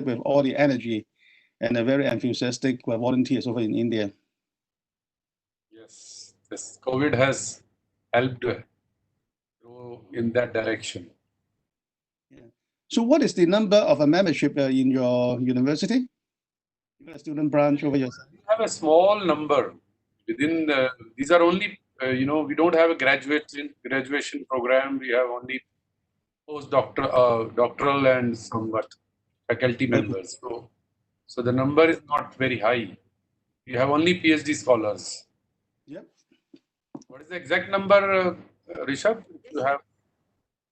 with all the energy and a very enthusiastic volunteers over in India. Yes, this COVID has helped grow in that direction. Yeah. So what is the number of a membership in your university? You got a student branch over your side? We have a small number within these are only we don't have a graduation program. We have only doctoral and somewhat faculty members. So the number is not very high. We have only PhD scholars. Yep. What is the exact number, Rishabh? You have?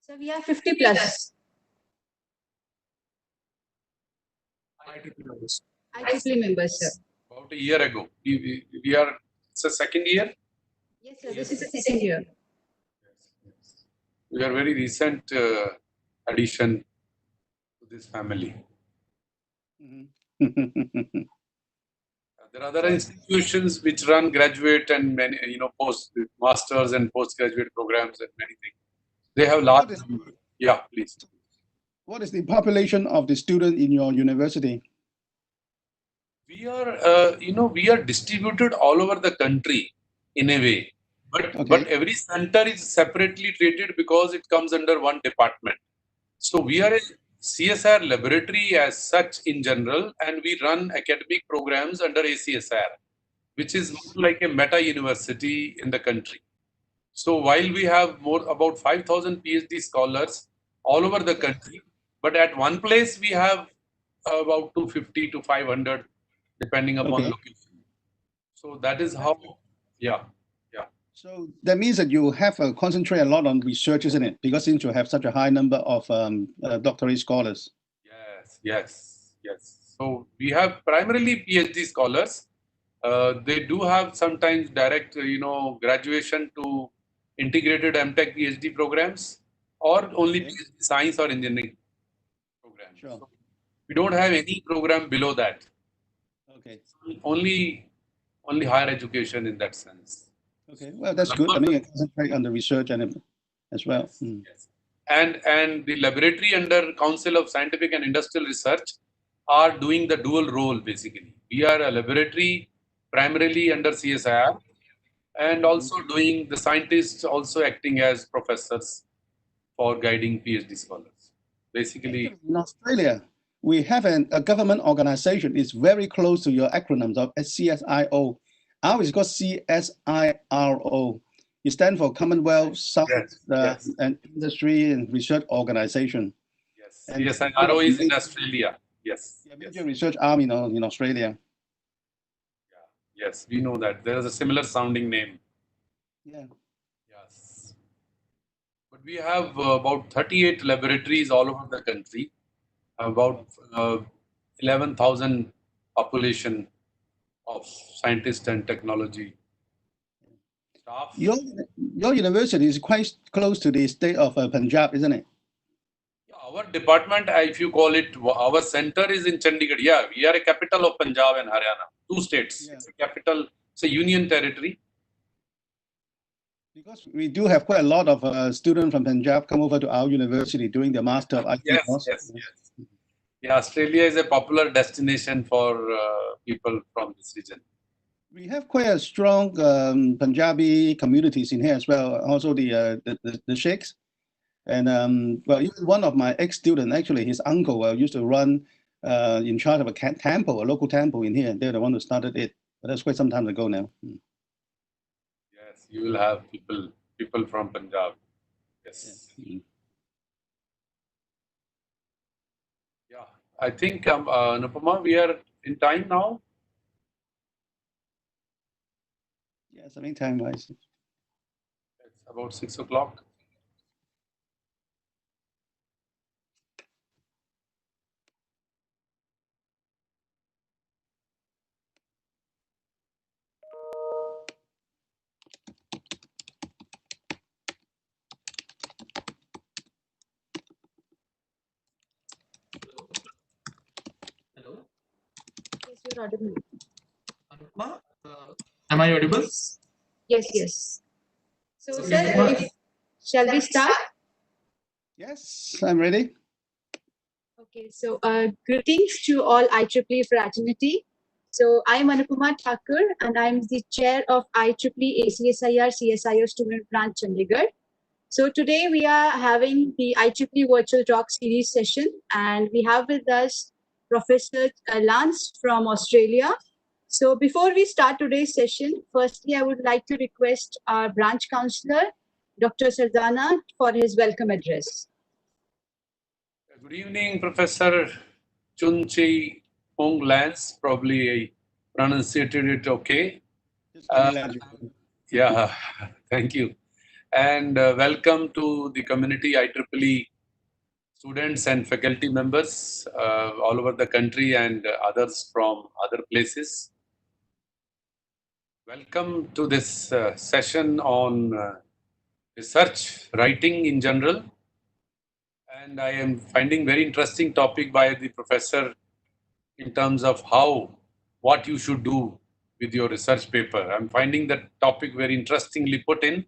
So we have 50 plus. IEEE members, sir. About a year ago. We are, it's a second year? Yes, sir. This is the second year. Yes. We are very recent addition to this family. Mm-hmm. There are other institutions which run graduate and many, post masters and postgraduate programs and many things. They have large. Yeah, please. What is the population of the student in your university? We are, we are distributed all over the country in a way, but every center is separately treated because it comes under one department. So we are a CSIR laboratory as such in general, and we run academic programs under ACSIR, which is like a meta university in the country. So while we have about 5,000 PhD scholars all over the country, but at one place we have about 250 to 500, depending upon location. So that is how, yeah. So that means that you have to concentrate a lot on research, isn't it? Because since you have such a high number of doctorate scholars. Yes. So we have primarily PhD scholars. They do have sometimes direct, graduation to integrated MTech PhD programs, or only PhD science or engineering programs. Sure. So we don't have any program below that. Okay. Only higher education in that sense. Okay, well, that's good. I mean, you concentrate on the research and as well. Yes. And the laboratory under Council of Scientific and Industrial Research are doing the dual role, basically. We are a laboratory primarily under CSIR, and also doing the scientists also acting as professors for guiding PhD scholars. Basically, in Australia, we have a government organization. It's very close to your acronyms of CSIO. Ours is called CSIRO. It stands for Commonwealth Science and Industry and Research Organization. Yes, CSIRO is in Australia. Yes. Major research arm in Australia. Yes, we know that. There is a similar sounding name. Yeah. Yes. But we have about 38 laboratories all over the country, about 11,000 population of scientists and technology staff. Your university is quite close to the state of Punjab, isn't it? Our department, if you call it, our center is in Chandigarh. Yeah, we are a capital of Punjab and Haryana, two states. Yeah. It's a capital, it's a union territory. Because we do have quite a lot of students from Punjab come over to our university doing their master. Yes. Yeah, Australia is a popular destination for people from this region. We have quite a strong Punjabi communities in here as well. Also the Sheikhs. And well, even one of my ex-students, actually, his uncle used to run in charge of a temple, a local temple in here. They're the one who started it. But that's quite some time ago now. Yes, you will have people from Punjab. Yes. Yeah, I think, Nupama, we are in time now. Yes, I mean time-wise. It's about 6 o'clock. You're audible. Am I audible? Yes. So, sir, shall we start? Yes, I'm ready. Okay, so greetings to all IEEE fraternity. So I'm Anupama Thakur and I'm the chair of IEEE AcSIR-CSIO Student Branch Chandigarh. So today we are having the IEEE Virtual Talk Series session and we have with us Professor Lance from Australia. So before we start today's session, firstly I would like to request our branch counselor, Dr. Sardana, for his welcome address. Good evening, Professor Chun Chi Pong Lance. Probably I pronunciated it okay. Yeah, thank you. And welcome to the community IEEE students and faculty members all over the country and others from other places. Welcome to this session on research writing in general. And I am finding very interesting topic by the professor in terms of what you should do with your research paper. I'm finding that topic very interestingly put in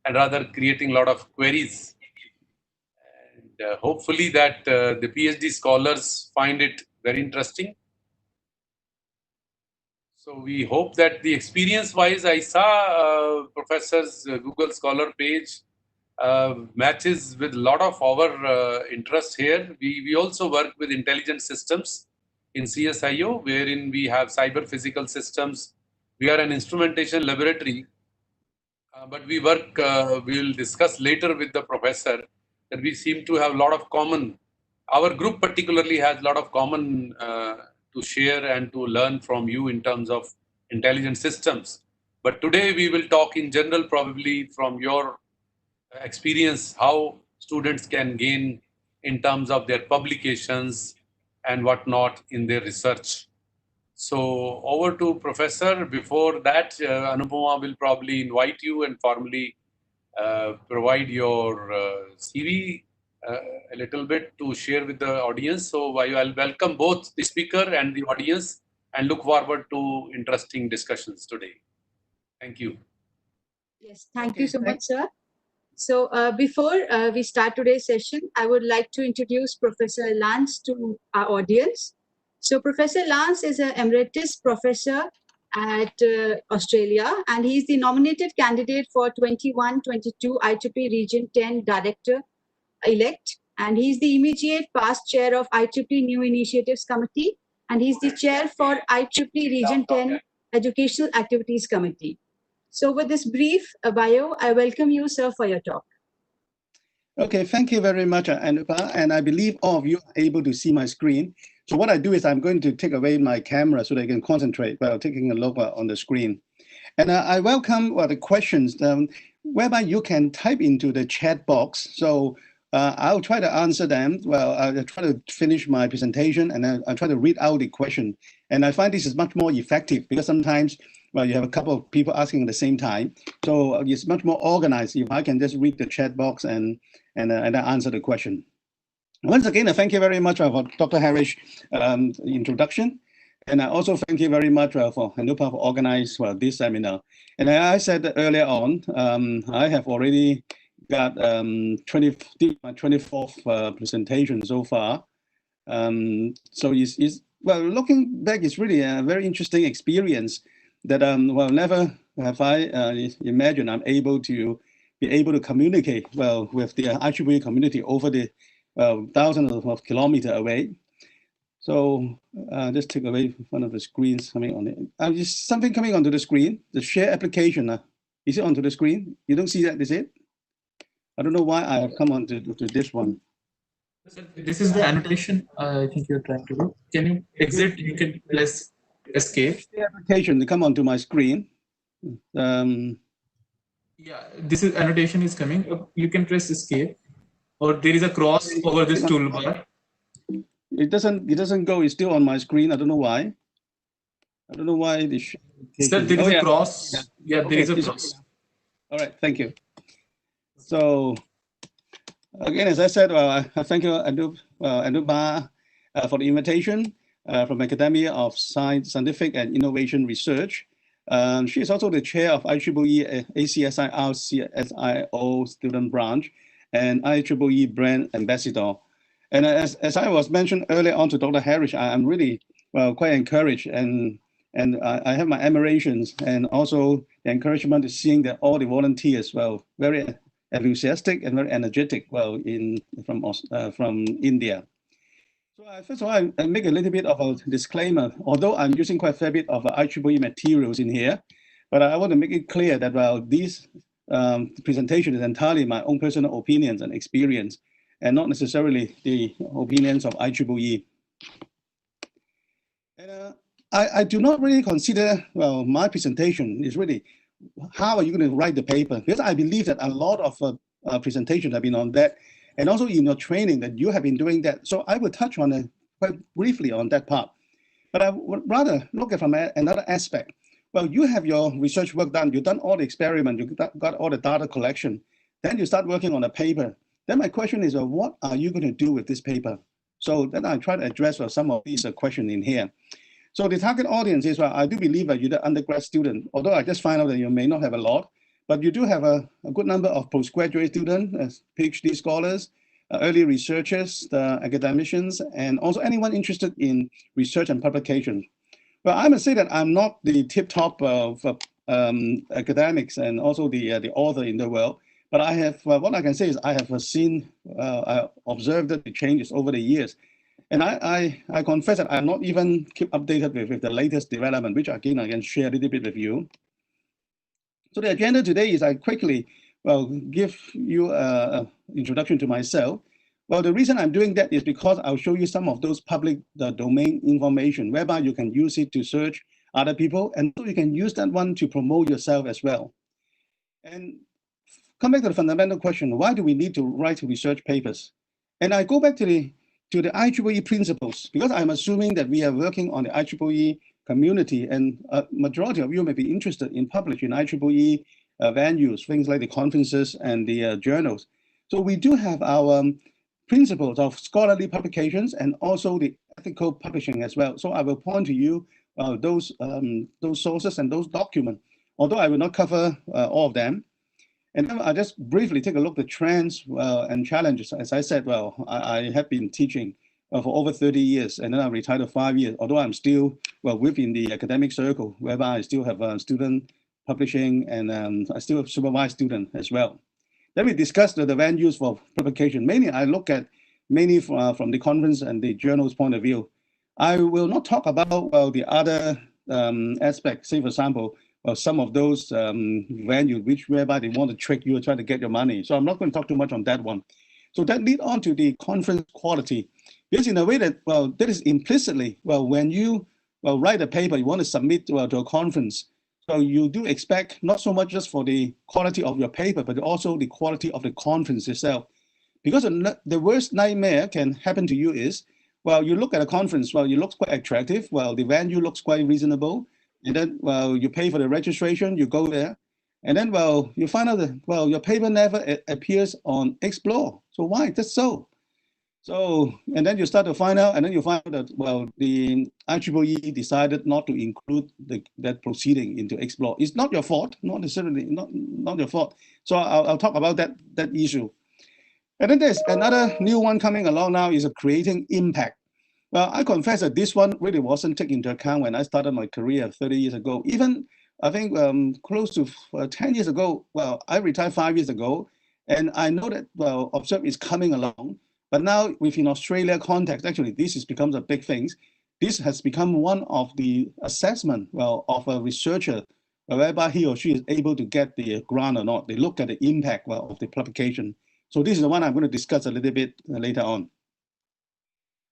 and rather creating a lot of queries. And hopefully that the PhD scholars find it very interesting. So we hope that the experience-wise, I saw Professor's Google Scholar page matches with a lot of our interest here. We also work with intelligent systems in CSIO, wherein we have cyber physical systems. We are an instrumentation laboratory, but we work, we will discuss later with the professor that we seem to have a lot of common. Our group particularly has a lot of common to share and to learn from you in terms of intelligent systems. But today we will talk in general, probably from your experience, how students can gain in terms of their publications and whatnot in their research. So over to Professor. Before that, Anupama will probably invite you and formally provide your CV a little bit to share with the audience. So I'll welcome both the speaker and the audience and look forward to interesting discussions today. Thank you. Yes, thank you so much, sir. So before we start today's session, I would like to introduce Professor Lance to our audience. So Professor Lance is an emeritus professor at Australia, and he's the nominated candidate for 21-22 IEEE Region 10 Director-elect, and he's the immediate past chair of IEEE New Initiatives Committee, and he's the chair for IEEE Region 10 Educational Activities Committee. So with this brief bio, I welcome you, sir, for your talk. Okay, thank you very much, Anupa. And I believe all of you are able to see my screen. So what I do is I'm going to take away my camera so they can concentrate while taking a look on the screen. And I welcome the questions whereby you can type into the chat box. So I'll try to answer them. Well, I'll try to finish my presentation and I'll try to read out the question. And I find this is much more effective because sometimes you have a couple of people asking at the same time. So it's much more organized if I can just read the chat box and answer the question. Once again, thank you very much for Dr. Harish introduction. And I also thank you very much for Anupa for organizing this seminar. And as I said earlier on, I have already got my 24th presentation so far. So looking back, it's really a very interesting experience that never have I imagined I'm able to communicate with the IEEE community over the thousands of kilometers away. So just take away one of the screens coming on it. Just something coming onto the screen. The share application. Is it onto the screen? You don't see that, is it? I don't know why I have come onto this one. This is the annotation I think you're trying to do. Can you exit? You can press escape. The application to come onto my screen. Yeah, this is annotation is coming. You can press escape, or there is a cross over this toolbar. It doesn't go. It's still on my screen. I don't know why. I don't know why this. Sir, there is a cross. Yeah, there is a cross. All right, thank you. So again, as I said, I thank you, Anupa, for the invitation from Academy of Scientific and Innovation Research. She is also the chair of IEEE AcSIR-CSIO student branch and IEEE brand ambassador. And as I was mentioned earlier on to Dr. Harris, I'm really, well, quite encouraged, and I have my admirations and also the encouragement to seeing that all the volunteers, well, very enthusiastic and very energetic, well, from India. So first of all, I make a little bit of a disclaimer, although I'm using quite a fair bit of IEEE materials in here, but I want to make it clear that, well, this presentation is entirely my own personal opinions and experience, and not necessarily the opinions of IEEE. And I do not really consider, well, my presentation is really how are you going to write the paper, because I believe that a lot of presentations have been on that, and also in your training that you have been doing that. So I will touch on it quite briefly on that part, but I would rather look at from another aspect. Well, you have your research work done, you've done all the experiment, you got all the data collection, then you start working on a paper. Then my question is, what are you going to do with this paper? So then I try to address some of these questions in here. So the target audience is, well, I do believe that you're the undergrad student, although I just find out that you may not have a lot, but you do have a good number of postgraduate students, PhD scholars, early researchers, the academicians, and also anyone interested in research and publication. Well, I must say that I'm not the tip-top of academics and also the author in the world, but I have, what I can say is I have seen, I observed the changes over the years. And I confess that I'm not even keep updated with the latest development, which again, I can share a little bit with you. So the agenda today is I quickly, well, give you an introduction to myself. Well, the reason I'm doing that is because I'll show you some of those public domain information whereby you can use it to search other people, and so you can use that one to promote yourself as well. And come back to the fundamental question, why do we need to write research papers? And I go back to the IEEE principles, because I'm assuming that we are working on the IEEE community, and a majority of you may be interested in publishing IEEE venues, things like the conferences and the journals. So we do have our principles of scholarly publications and also the ethical publishing as well. So I will point to you those sources and those documents, although I will not cover all of them. And then I'll just briefly take a look at the trends and challenges. As I said, well, I have been teaching for over 30 years, and then I retired for 5 years, although I'm still, well, within the academic circle, whereby I still have student publishing, and I still have supervised student as well. Then we discussed the venues for publication. Mainly, I look at from the conference and the journal's point of view. I will not talk about, well, the other aspects, say, for example, some of those venues whereby they want to trick you or try to get your money. So I'm not going to talk too much on that one. So that lead on to the conference quality. Because in a way that, well, that is implicitly, well, when you write a paper, you want to submit to a conference. So you do expect not so much just for the quality of your paper, but also the quality of the conference itself. Because the worst nightmare can happen to you is, well, you look at a conference, well, it looks quite attractive. Well, the venue looks quite reasonable. And then, well, you pay for the registration, you go there. And then, well, you find out that, well, your paper never appears on Explore. So why? That's so. So, and then you start to find out, and then you find out that, well, the IEEE decided not to include that proceeding into Explore. It's not your fault, not necessarily, not your fault. So I'll talk about that issue. And then there's another new one coming along now is creating impact. Well, I confess that this one really wasn't taken into account when I started my career 30 years ago. Even, I think, close to 10 years ago, well, I retired 5 years ago, and I know that, well, Observe is coming along. But now within Australia context, actually, this has become a big thing. This has become one of the assessment, well, of a researcher, whereby he or she is able to get the grant or not. They look at the impact, well, of the publication. So this is the one I'm going to discuss a little bit later on.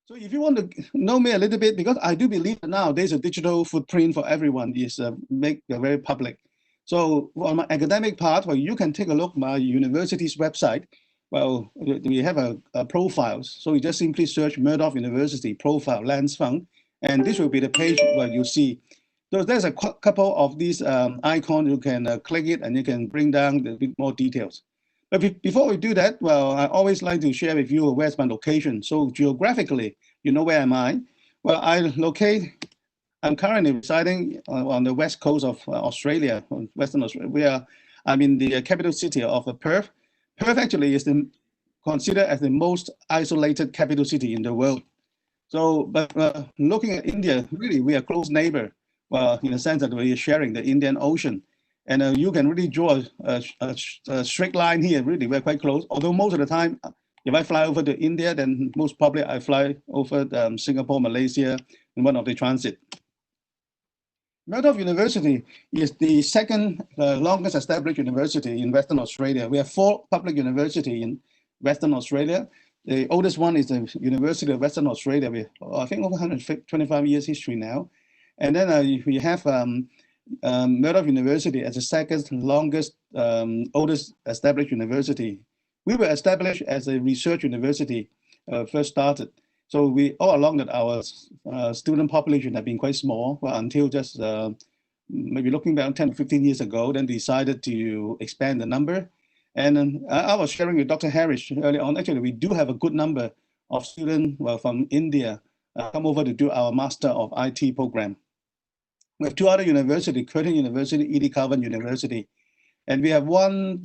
So if you want to know me a little bit, because I do believe that now there's a digital footprint for everyone is make very public. So on my academic part, well, you can take a look at my university's website. Well, we have a profiles. So you just simply search Murdoch University profile Lance Fang, and this will be the page where you see. So there's a couple of these icons. You can click it and you can bring down a bit more details. But before we do that, well, I always like to share with you where's my location. So geographically, you know where am I? Well, I'm currently residing on the west coast of Australia, Western Australia. I'm in the capital city of Perth. Perth actually is considered as the most isolated capital city in the world. So, but looking at India, really, we are close neighbor. Well, in the sense that we are sharing the Indian Ocean. And you can really draw a straight line here, really, we're quite close. Although most of the time, if I fly over to India, then most probably I fly over Singapore, Malaysia, in one of the transit. Murdoch University is the second longest established university in Western Australia. We have 4 public universities in Western Australia. The oldest one is the University of Western Australia with, I think, over 125 years history now. And then we have Murdoch University as the second longest, oldest established university. We were established as a research university, first started. So we all along that our student population have been quite small, well, until just maybe looking back 10 to 15 years ago, then decided to expand the number. And I was sharing with Dr. Harris earlier on, actually, we do have a good number of students from India come over to do our Master of IT program. We have 2 other universities, Curtin University, E.D. Carver University. And we have one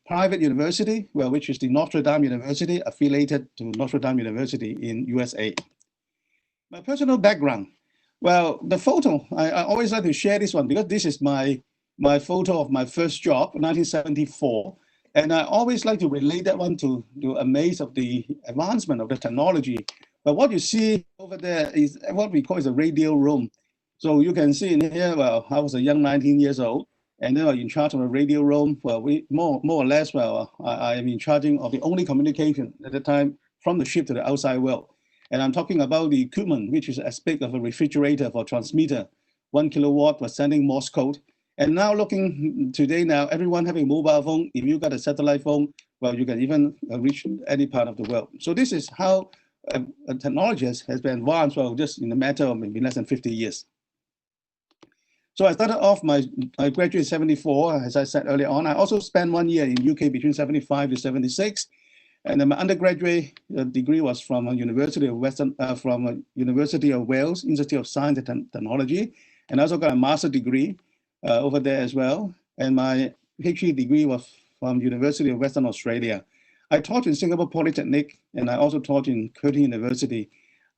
private university, which is the Notre Dame University, affiliated to Notre Dame University in USA. My personal background. Well, the photo, I always like to share this one because this is my photo of my first job, 1974. And I always like to relate that one to amaze of the advancement of the technology. But what you see over there is what we call is a radio room. So you can see in here, well, I was a young 19 years old, and then in charge of a radio room. Well, we more or less, well, I am in charge of the only communication at the time from the ship to the outside world. And I'm talking about the equipment, which is as big of a refrigerator for transmitter, 1 kilowatt for sending Morse code. And now looking today now, everyone having a mobile phone. If you got a satellite phone, well, you can even reach any part of the world. So this is how technology has been advanced, well, just in a matter of maybe less than 50 years. So I started off I graduated in 74, as I said earlier on. I also spent 1 year in UK between 75 to 76. And then my undergraduate degree was from University of University of Wales, Institute of Science and Technology. And I also got a master's degree over there as well. And my PhD degree was from University of Western Australia. I taught in Singapore Polytechnic, and I also taught in Curtin University.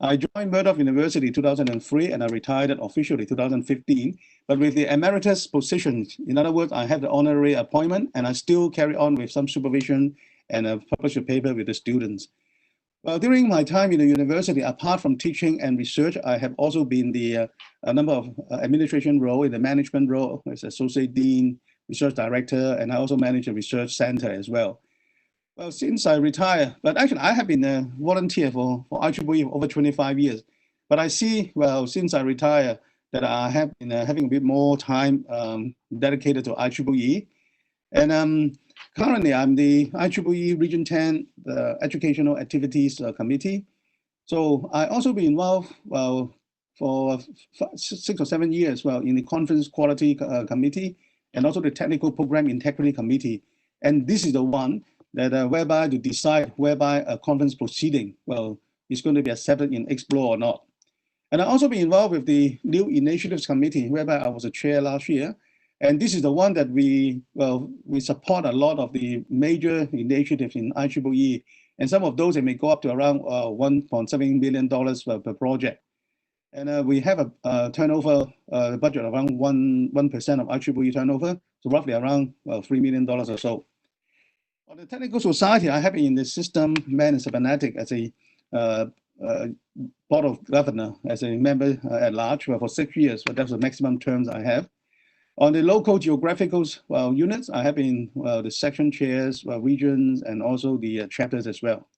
I joined Murdoch University in 2003, and I retired officially 2015. But with the emeritus position, in other words, I have the honorary appointment, and I still carry on with some supervision and publish a paper with the students. Well, during my time in the university, apart from teaching and research, I have also been a number of administration role in the management role as associate dean, research director, and I also manage a research center as well. Well, since I retired, but actually I have been a volunteer for IEEE for over 25 years. But I see, well, since I retired, that I have been having a bit more time dedicated to IEEE. And currently I'm the IEEE Region 10 Educational Activities Committee. So I also been involved, well, for 6 or 7 years, well, in the Conference Quality Committee and also the Technical Program Integrity Committee. And this is the one that whereby to decide whereby a conference proceeding, well, is going to be accepted in Explore or not. And I also been involved with the New Initiatives Committee, whereby I was a chair last year. And this is the one that we support a lot of the major initiatives in IEEE. And some of those, it may go up to around $1.7 million per project. And we have a turnover budget around 1% of IEEE turnover, so roughly around $3 million or so. On the Technical Society, I have been in the System Man and Cybernetic as a Board of Governor, as a member at large for 6 years, but that's the maximum terms I have. On the local geographical units, I have been the section chairs, regions, and also the chapters as well.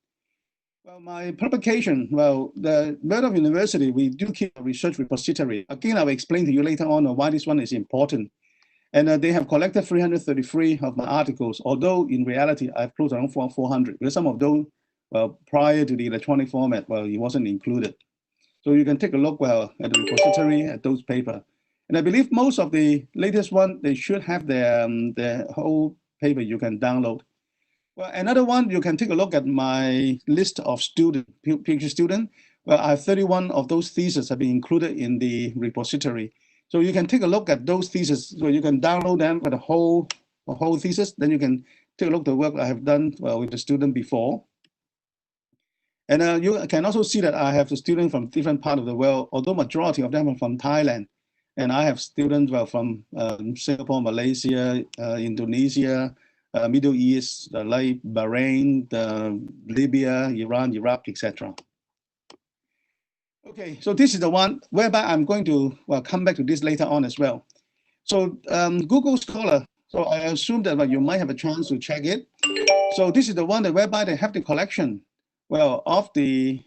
Well, my publication, well, the Murdoch University, we do keep a research repository. Again, I'll explain to you later on why this one is important. And they have collected 333 of my articles, although in reality, I've closed around 400, because some of those, well, prior to the electronic format, well, it wasn't included. So you can take a look, well, at the repository, at those papers. And I believe most of the latest one, they should have their whole paper you can download. Well, another one, you can take a look at my list of students, PhD students. Well, I have 31 of those theses have been included in the repository. So you can take a look at those theses, so you can download them for the whole thesis. Then you can take a look at the work I have done with the student before. And you can also see that I have the students from different parts of the world, although majority of them are from Thailand. And I have students from Singapore, Malaysia, Indonesia, Middle East, like Bahrain, Libya, Iran, Iraq, etc. Okay, so this is the one whereby I'm going to come back to this later on as well. So Google Scholar, so I assume that you might have a chance to check it. So this is the one that whereby they have the collection, of the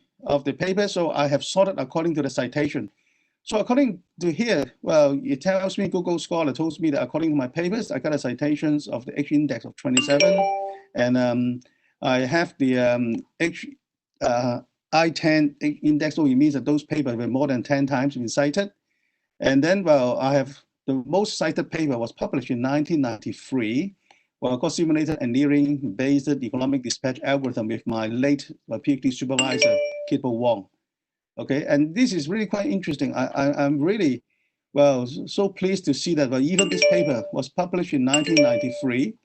paper. So I have sorted according to the citation. So according to here, it tells me, Google Scholar tells me that according to my papers, I got a citations of the H index of 27, and I have the I10 index, so it means that those papers were more than 10 times been cited. And then, I have the most cited paper was published in 1993, called Simulated Engineering-Based Economic Dispatch Algorithm with my late PhD supervisor, Kitpo Wong. Okay, and this is really quite interesting. I'm really, so pleased to see that even this paper was published in 1993,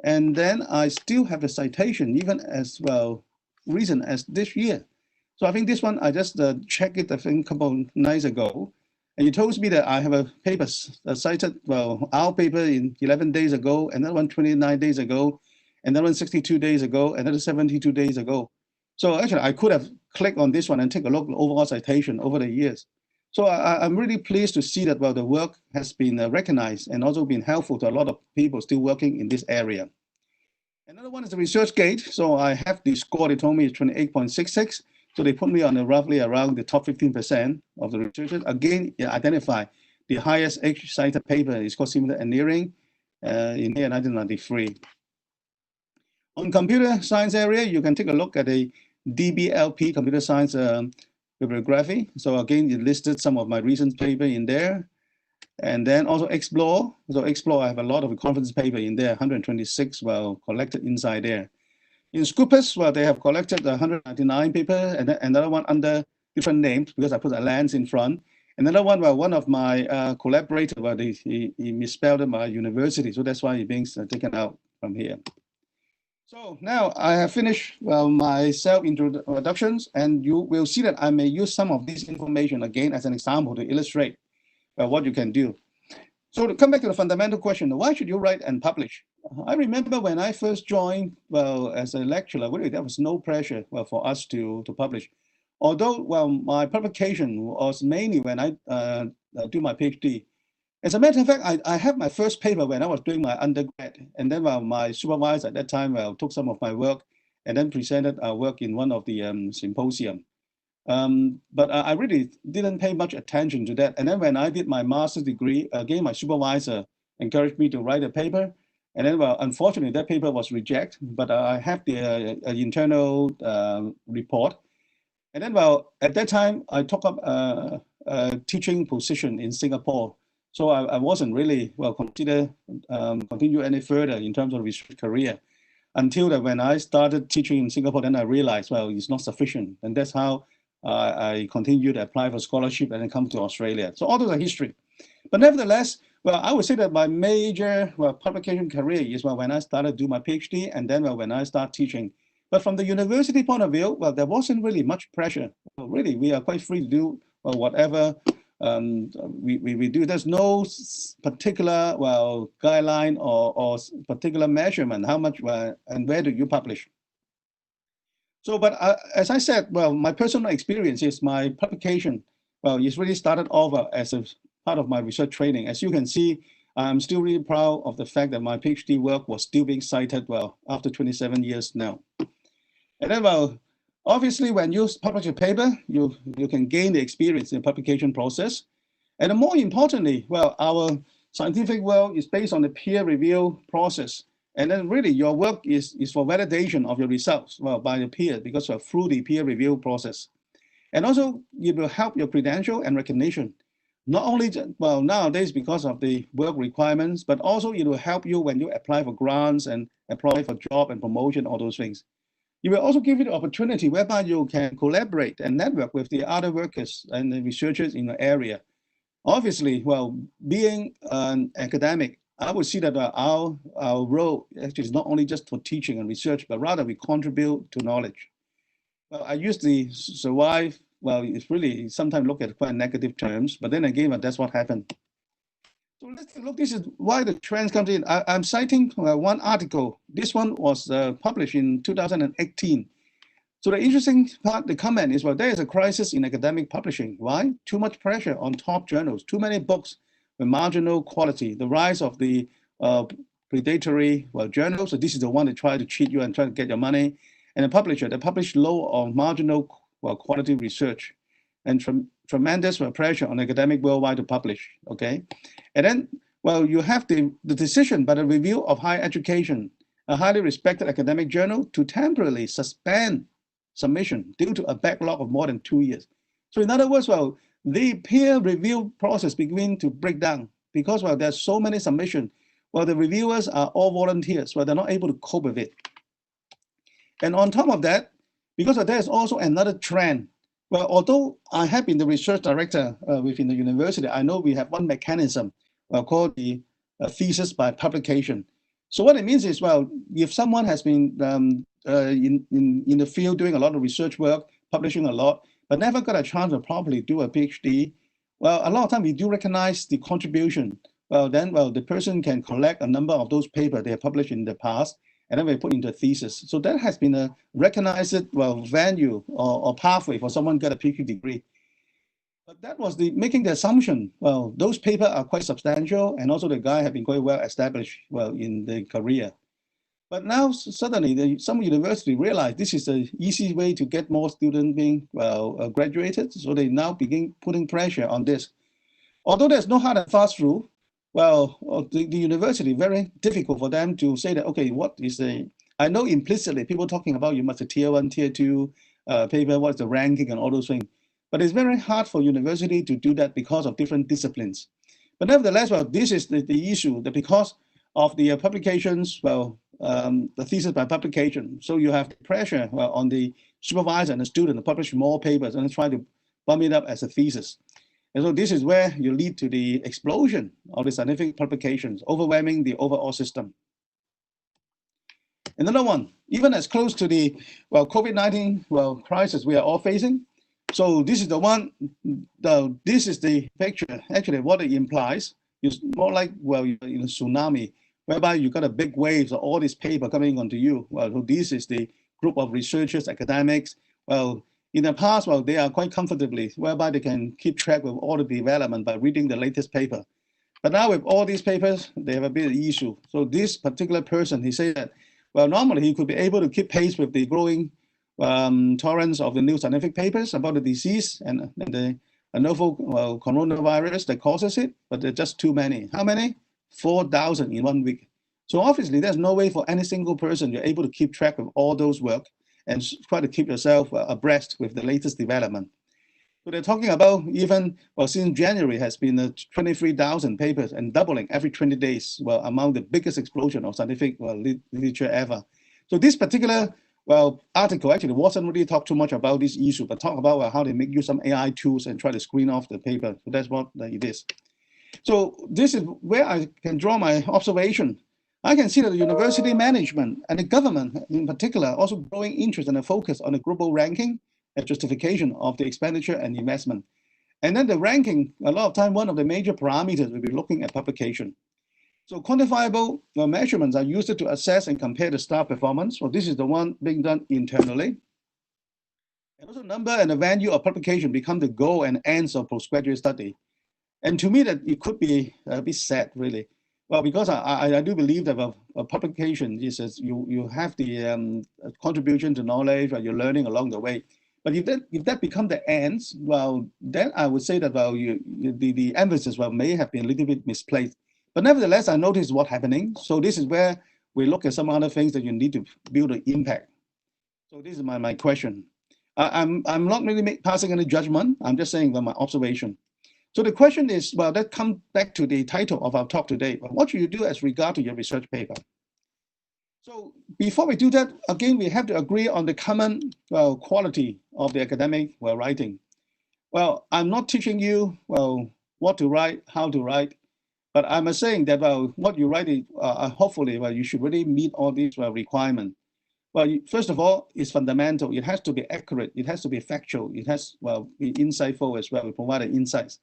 and then I still have a citation even as recent as this year. So I think this one, I just checked it, I think, a couple of nights ago, and it tells me that I have a paper cited, our paper in 11 days ago, another one 29 days ago, another one 62 days ago, another 72 days ago. So actually, I could have clicked on this one and take a look at overall citation over the years. So I'm really pleased to see that the work has been recognized and also been helpful to a lot of people still working in this area. Another one is the ResearchGate. So I have the score, they told me is 28.66. So they put me on roughly around the top 15% of the researchers. Again, identify the highest H cited paper is called Simulated Engineering in here 1993. On computer science area, you can take a look at the DBLP computer science bibliography. So again, it listed some of my recent paper in there. And then also Explore. So Explore, I have a lot of conference paper in there, 126 collected inside there. In Scopus, they have collected 199 papers, and another one under different names because I put a lens in front. Another one, one of my collaborators, he misspelled my university, so that's why it's being taken out from here. So now I have finished my self-introductions, and you will see that I may use some of this information again as an example to illustrate what you can do. So to come back to the fundamental question, why should you write and publish? I remember when I first joined, as a lecturer, really there was no pressure for us to publish. Although, my publication was mainly when I do my PhD. As a matter of fact, I have my first paper when I was doing my undergrad, and then my supervisor at that time took some of my work and then presented our work in one of the symposium. But I really didn't pay much attention to that. And then when I did my master's degree, again, my supervisor encouraged me to write a paper. And then, unfortunately, that paper was rejected, but I have the internal report. And then, at that time, I took up a teaching position in Singapore. So I wasn't really, consider continue any further in terms of research career until that when I started teaching in Singapore, then I realized, it's not sufficient. And that's how I continued to apply for scholarship and then come to Australia. So all those are history. But nevertheless, I would say that my major publication career is when I started to do my PhD and then when I start teaching. But from the university point of view, there wasn't really much pressure. Really, we are quite free to do whatever we do. There's no particular guideline or particular measurement how much and where do you publish. So, but as I said, my personal experience is my publication. It's really started off as a part of my research training. As you can see, I'm still really proud of the fact that my PhD work was still being cited after 27 years now. And then, obviously, when you publish a paper, you can gain the experience in the publication process. And more importantly, our scientific world is based on the peer review process. And then really your work is for validation of your results by the peer because through the peer review process. And also it will help your credential and recognition. Not only, nowadays because of the work requirements, but also it will help you when you apply for grants and apply for job and promotion, all those things. It will also give you the opportunity whereby you can collaborate and network with the other workers and the researchers in the area. Obviously, being an academic, I would see that our role actually is not only just for teaching and research, but rather we contribute to knowledge. Well, I usually survive. Well, it's really sometimes look at quite negative terms, but then again, that's what happened. So let's look, this is why the trends comes in. I'm citing one article. This one was published in 2018. So the interesting part, the comment is, well, there is a crisis in academic publishing. Why? Too much pressure on top journals, too many books with marginal quality, the rise of the predatory journals. So this is the one that try to cheat you and try to get your money. And the publisher, they publish low or marginal quality research, and tremendous pressure on academic worldwide to publish, okay? And then, well, you have the decision by the Review of Higher Education, a highly respected academic journal, to temporarily suspend submission due to a backlog of more than 2 years. So in other words, well, the peer review process begin to break down because, well, there's so many submissions. Well, the reviewers are all volunteers, well, they're not able to cope with it. And on top of that, because there's also another trend. Well, although I have been the research director within the university, I know we have one mechanism called the thesis by publication. So what it means is, well, if someone has been in the field doing a lot of research work, publishing a lot, but never got a chance to properly do a PhD, well, a lot of time we do recognize the contribution. Well, then, well, the person can collect a number of those papers they have published in the past, and then we put into a thesis. So that has been a recognized, well, venue or pathway for someone to get a PhD degree. But that was making the assumption, well, those papers are quite substantial, and also the guy had been quite well established, well, in the career. But now suddenly some university realized this is an easy way to get more students being, well, graduated. So they now begin putting pressure on this. Although there's no hard and fast rule, well, the university, very difficult for them to say that, okay, what is I know implicitly people talking about you must have tier 1, tier 2 paper, what's the ranking and all those things. But it's very hard for university to do that because of different disciplines. But nevertheless, well, this is the issue, that because of the publications, well, the thesis by publication. So you have the pressure on the supervisor and the student to publish more papers and try to bump it up as a thesis. And so this is where you lead to the explosion of the scientific publications, overwhelming the overall system. Another one, even as close to the, well, COVID-19, well, crisis we are all facing. So this is the one, this is the picture. Actually, what it implies is more like, well, in a tsunami, whereby you got a big waves of all this paper coming onto you. Well, so this is the group of researchers, academics. Well, in the past, well, they are quite comfortably, whereby they can keep track with all the development by reading the latest paper. But now with all these papers, they have a bit of issue. So this particular person, he said that, well, normally he could be able to keep pace with the growing torrents of the new scientific papers about the disease and the novel coronavirus that causes it, but there are just too many. How many? 4,000 in 1 week. So obviously there's no way for any single person you're able to keep track of all those work and try to keep yourself abreast with the latest development. So they're talking about even, well, since January has been 23,000 papers and doubling every 20 days, well, among the biggest explosion of scientific literature ever. So this particular, well, article actually wasn't really talk too much about this issue, but talk about how they make use some AI tools and try to screen off the paper. So that's what it is. So this is where I can draw my observation. I can see that the university management and the government in particular also growing interest and a focus on the global ranking and justification of the expenditure and investment. And then the ranking, a lot of time, one of the major parameters will be looking at publication. So quantifiable measurements are used to assess and compare the staff performance. Well, this is the one being done internally. And also number and the value of publication become the goal and ends of postgraduate study. And to me, that it could be a bit sad, really. Well, because I do believe that a publication is you have the contribution to knowledge, or you're learning along the way. But if that become the ends, well, then I would say that the emphasis may have been a little bit misplaced. But nevertheless, I noticed what's happening. So this is where we look at some other things that you need to build an impact. So this is my question. I'm not really passing any judgment. I'm just saying that my observation. So the question is, well, that comes back to the title of our talk today. What should you do as regard to your research paper? So before we do that, again, we have to agree on the common quality of the academic writing. Well, I'm not teaching you, well, what to write, how to write, but I'm saying that, well, what you write, hopefully, well, you should really meet all these requirements. Well, first of all, it's fundamental. It has to be accurate. It has to be factual. It has, well, be insightful as well. We provide insights.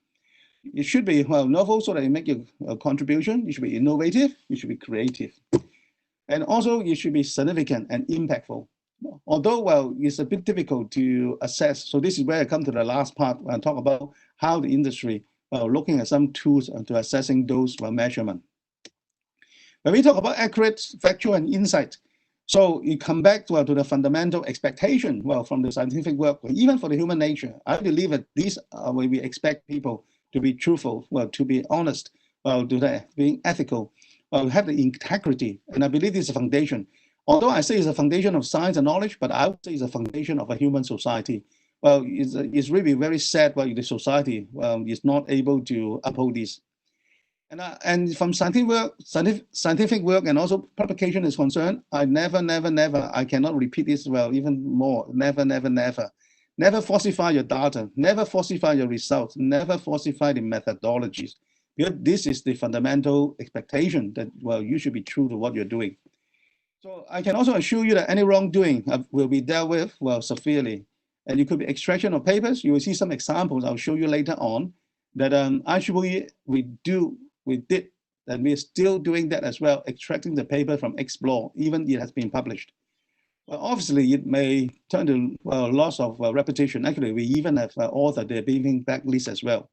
It should be, well, novel so that you make a contribution. It should be innovative. It should be creative. And also, it should be significant and impactful. Although, well, it's a bit difficult to assess. So this is where I come to the last part when I talk about how the industry, well, looking at some tools to assessing those measurement. When we talk about accurate, factual, and insight, so you come back to the fundamental expectation, well, from the scientific work, even for the human nature. I believe that these are where we expect people to be truthful, well, to be honest, well, to being ethical, well, have the integrity. And I believe this is a foundation. Although I say it's a foundation of science and knowledge, but I would say it's a foundation of a human society. Well, it's really very sad why the society is not able to uphold this. And from scientific work and also publication is concerned, I never, I cannot repeat this well, even more, never falsify your data, never falsify your results, never falsify the methodologies. Because this is the fundamental expectation that, well, you should be true to what you're doing. So I can also assure you that any wrongdoing will be dealt with, well, severely. And it could be extraction of papers. You will see some examples I'll show you later on that actually we did, and we're still doing that as well, extracting the paper from Explore, even it has been published. Well, obviously, it may turn to loss of reputation. Actually, we even have authored the being blacklist as well.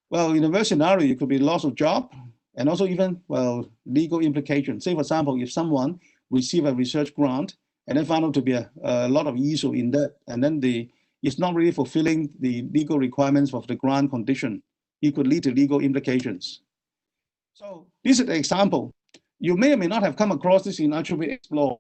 Well, in the worst scenario, it could be loss of job and also even, well, legal implications. Say, for example, if someone receive a research grant and then found out to be a lot of issue in that, and then it's not really fulfilling the legal requirements of the grant condition, it could lead to legal implications. So this is the example. You may or may not have come across this in IEEE Explore.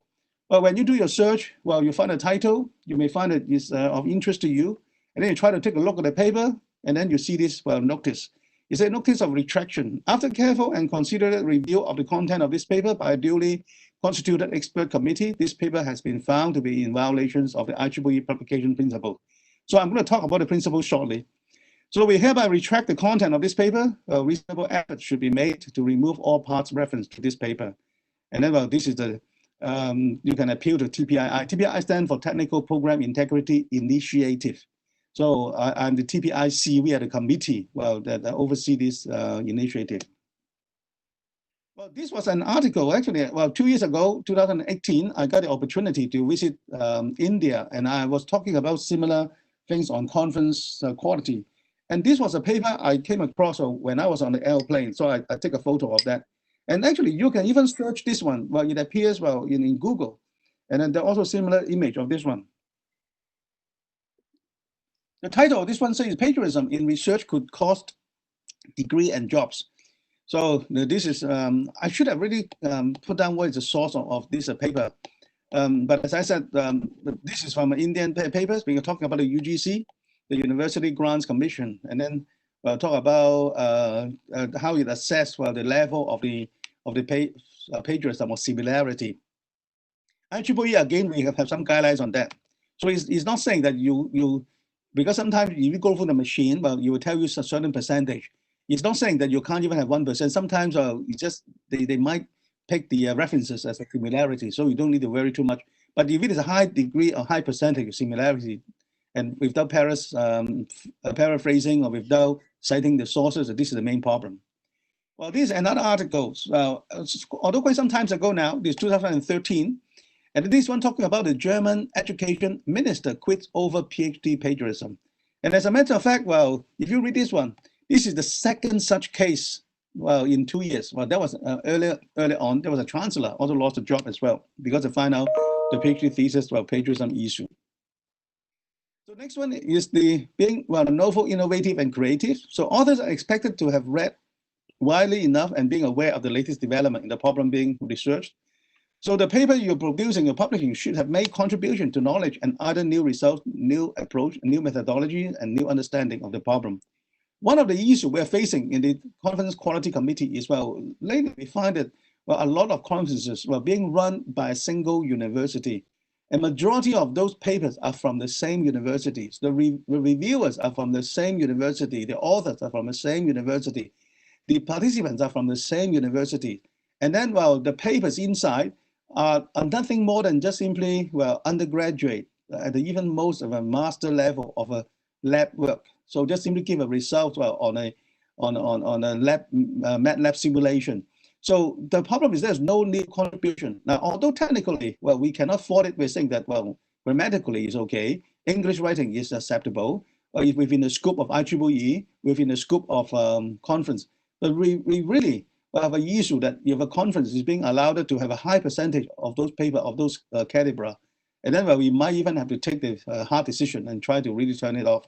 But when you do your search, well, you find a title, you may find it is of interest to you, and then you try to take a look at the paper, and then you see this notice. It's a notice of retraction. After careful and considered review of the content of this paper by a duly constituted expert committee, this paper has been found to be in violations of the IEEE publication principle. So I'm going to talk about the principle shortly. So we hereby retract the content of this paper. A reasonable effort should be made to remove all parts referenced to this paper. And then, well, this is the, you can appeal to TPII. TPII stands for Technical Program Integrity Initiative. So I'm the TPIC, we are the committee, well, that oversee this initiative. Well, this was an article, actually, well, 2 years ago, 2018, I got the opportunity to visit India, and I was talking about similar things on conference quality. And this was a paper I came across when I was on the airplane. So I take a photo of that. And actually, you can even search this one. Well, it appears, well, in Google. And then there's also similar image of this one. The title of this one says, Plagiarism in Research Could Cost Degree and Jobs. So this is, I should have really put down what is the source of this paper. But as I said, this is from Indian papers. We are talking about the UGC, the University Grants Commission, and then talk about how it assess the level of the plagiarism or similarity. IEEE, again, we have some guidelines on that. So it's not saying that you because sometimes if you go through the machine, well, you will tell you a certain percentage. It's not saying that you can't even have 1%. Sometimes it's just they might pick the references as a similarity, so you don't need to worry too much. But if it is a high degree or high percentage of similarity, and without paraphrasing or without citing the sources, this is the main problem. Well, this is another article. Although quite some time ago now, this 2013, and this one talking about the German education minister quits over PhD plagiarism. And as a matter of fact, well, if you read this one, this is the second such case, well, in 2 years. Well, that was earlier on, there was a chancellor also lost a job as well because they find out the PhD thesis, well, plagiarism issue. So next one is the being, well, novel, innovative, and creative. So authors are expected to have read widely enough and being aware of the latest development in the problem being researched. So the paper you're producing or publishing should have made contribution to knowledge and either new results, new approach, new methodology, and new understanding of the problem. One of the issues we're facing in the Conference Quality Committee is, well, lately we find that, well, a lot of conferences were being run by a single university. A majority of those papers are from the same universities. The reviewers are from the same university. The authors are from the same university. The participants are from the same university. And then, well, the papers inside are nothing more than just simply, well, undergraduate at the even most of a master level of a lab work. So just simply give a result, well, on a lab MATLAB simulation. So the problem is there's no new contribution. Now, although technically, well, we cannot fault it. We're saying that, well, grammatically is okay. English writing is acceptable. If within the scope of IEEE, within the scope of conference. But we really have an issue that if a conference is being allowed to have a high percentage of those paper, of those caliber, and then we might even have to take the hard decision and try to really turn it off.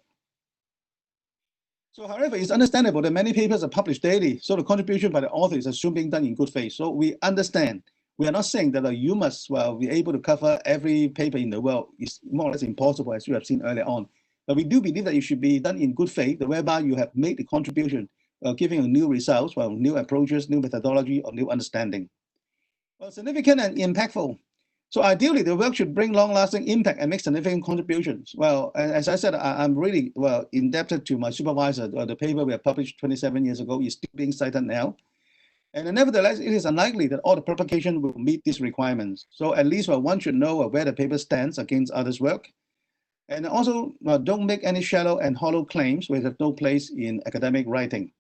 So, however, it's understandable that many papers are published daily, so the contribution by the author is assumed being done in good faith. So we understand. We are not saying that you must, well, be able to cover every paper in the world. It's more or less impossible, as you have seen earlier on. But we do believe that it should be done in good faith, whereby you have made the contribution, giving a new results, well, new approaches, new methodology, or new understanding. Well, significant and impactful. So ideally, the work should bring long-lasting impact and make significant contributions. Well, as I said, I'm really, well, indebted to my supervisor. The paper we have published 27 years ago is still being cited now. And nevertheless, it is unlikely that all the publication will meet these requirements. So at least one should know where the paper stands against others' work. And also, don't make any shallow and hollow claims which have no place in academic writing.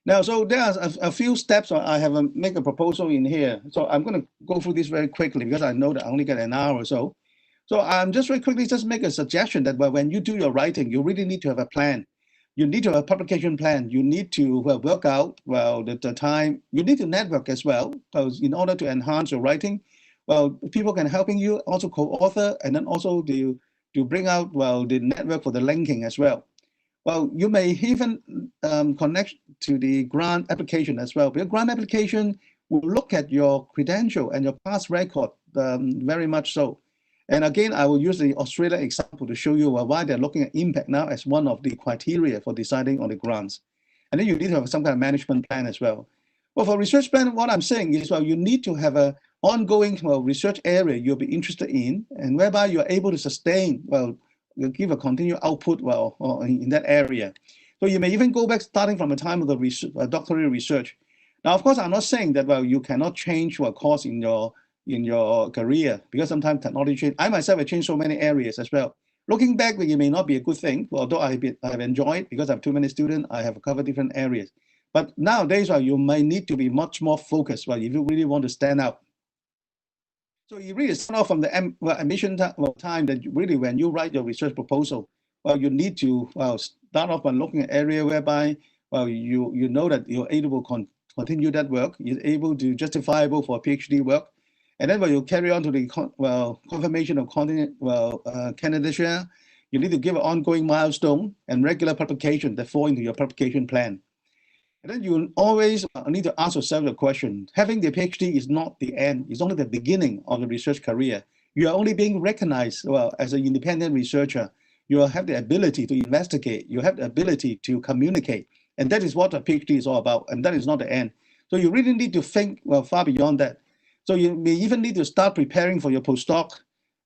Now, so there are a few steps. I have make a proposal in here. So I'm going to go through this very quickly because I know that I only get an hour or so. So I'm just very quickly just make a suggestion that when you do your writing, you really need to have a plan. You need to have a publication plan. You need to work out, well, the time. You need to network as well. Because in order to enhance your writing, well, people can helping you also co-author and then also to bring out, well, the network for the linking as well. Well, you may even connect to the grant application as well. Because grant application will look at your credential and your past record very much so. And again, I will use the Australia example to show you why they're looking at impact now as one of the criteria for deciding on the grants. And then you need to have some kind of management plan as well. Well, for research plan, what I'm saying is, well, you need to have an ongoing research area you'll be interested in, and whereby you're able to sustain, well, give a continued output, well, in that area. So you may even go back starting from the time of the doctoral research. Now, of course, I'm not saying that, well, you cannot change your course in your career, because sometimes technology change. I myself have changed so many areas as well. Looking back, it may not be a good thing, although I have enjoyed, because I have too many students, I have covered different areas. But nowadays, well, you might need to be much more focused, well, if you really want to stand out. So you really start off from the admission time that really when you write your research proposal, well, you need to start off by looking at area whereby, well, you know that you're able to continue that work, you're able to justifiable for PhD work. And then when you carry on to the confirmation of candidature, you need to give an ongoing milestone and regular publication that fall into your publication plan. And then you always need to ask yourself the question, having the PhD is not the end, it's only the beginning of the research career. You are only being recognized, well, as an independent researcher. You have the ability to investigate, you have the ability to communicate. And that is what a PhD is all about, and that is not the end. So you really need to think, well, far beyond that. So you may even need to start preparing for your postdoc,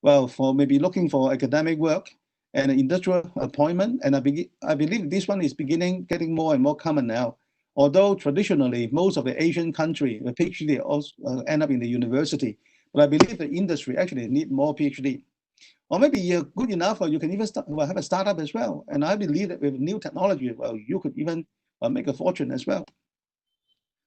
well, for maybe looking for academic work and an industrial appointment. And I believe this one is getting more and more common now. Although traditionally, most of the Asian country, the PhD also end up in the university. But I believe the industry actually need more PhD. Or maybe you're good enough, or you can even have a startup as well. And I believe that with new technology, well, you could even make a fortune as well.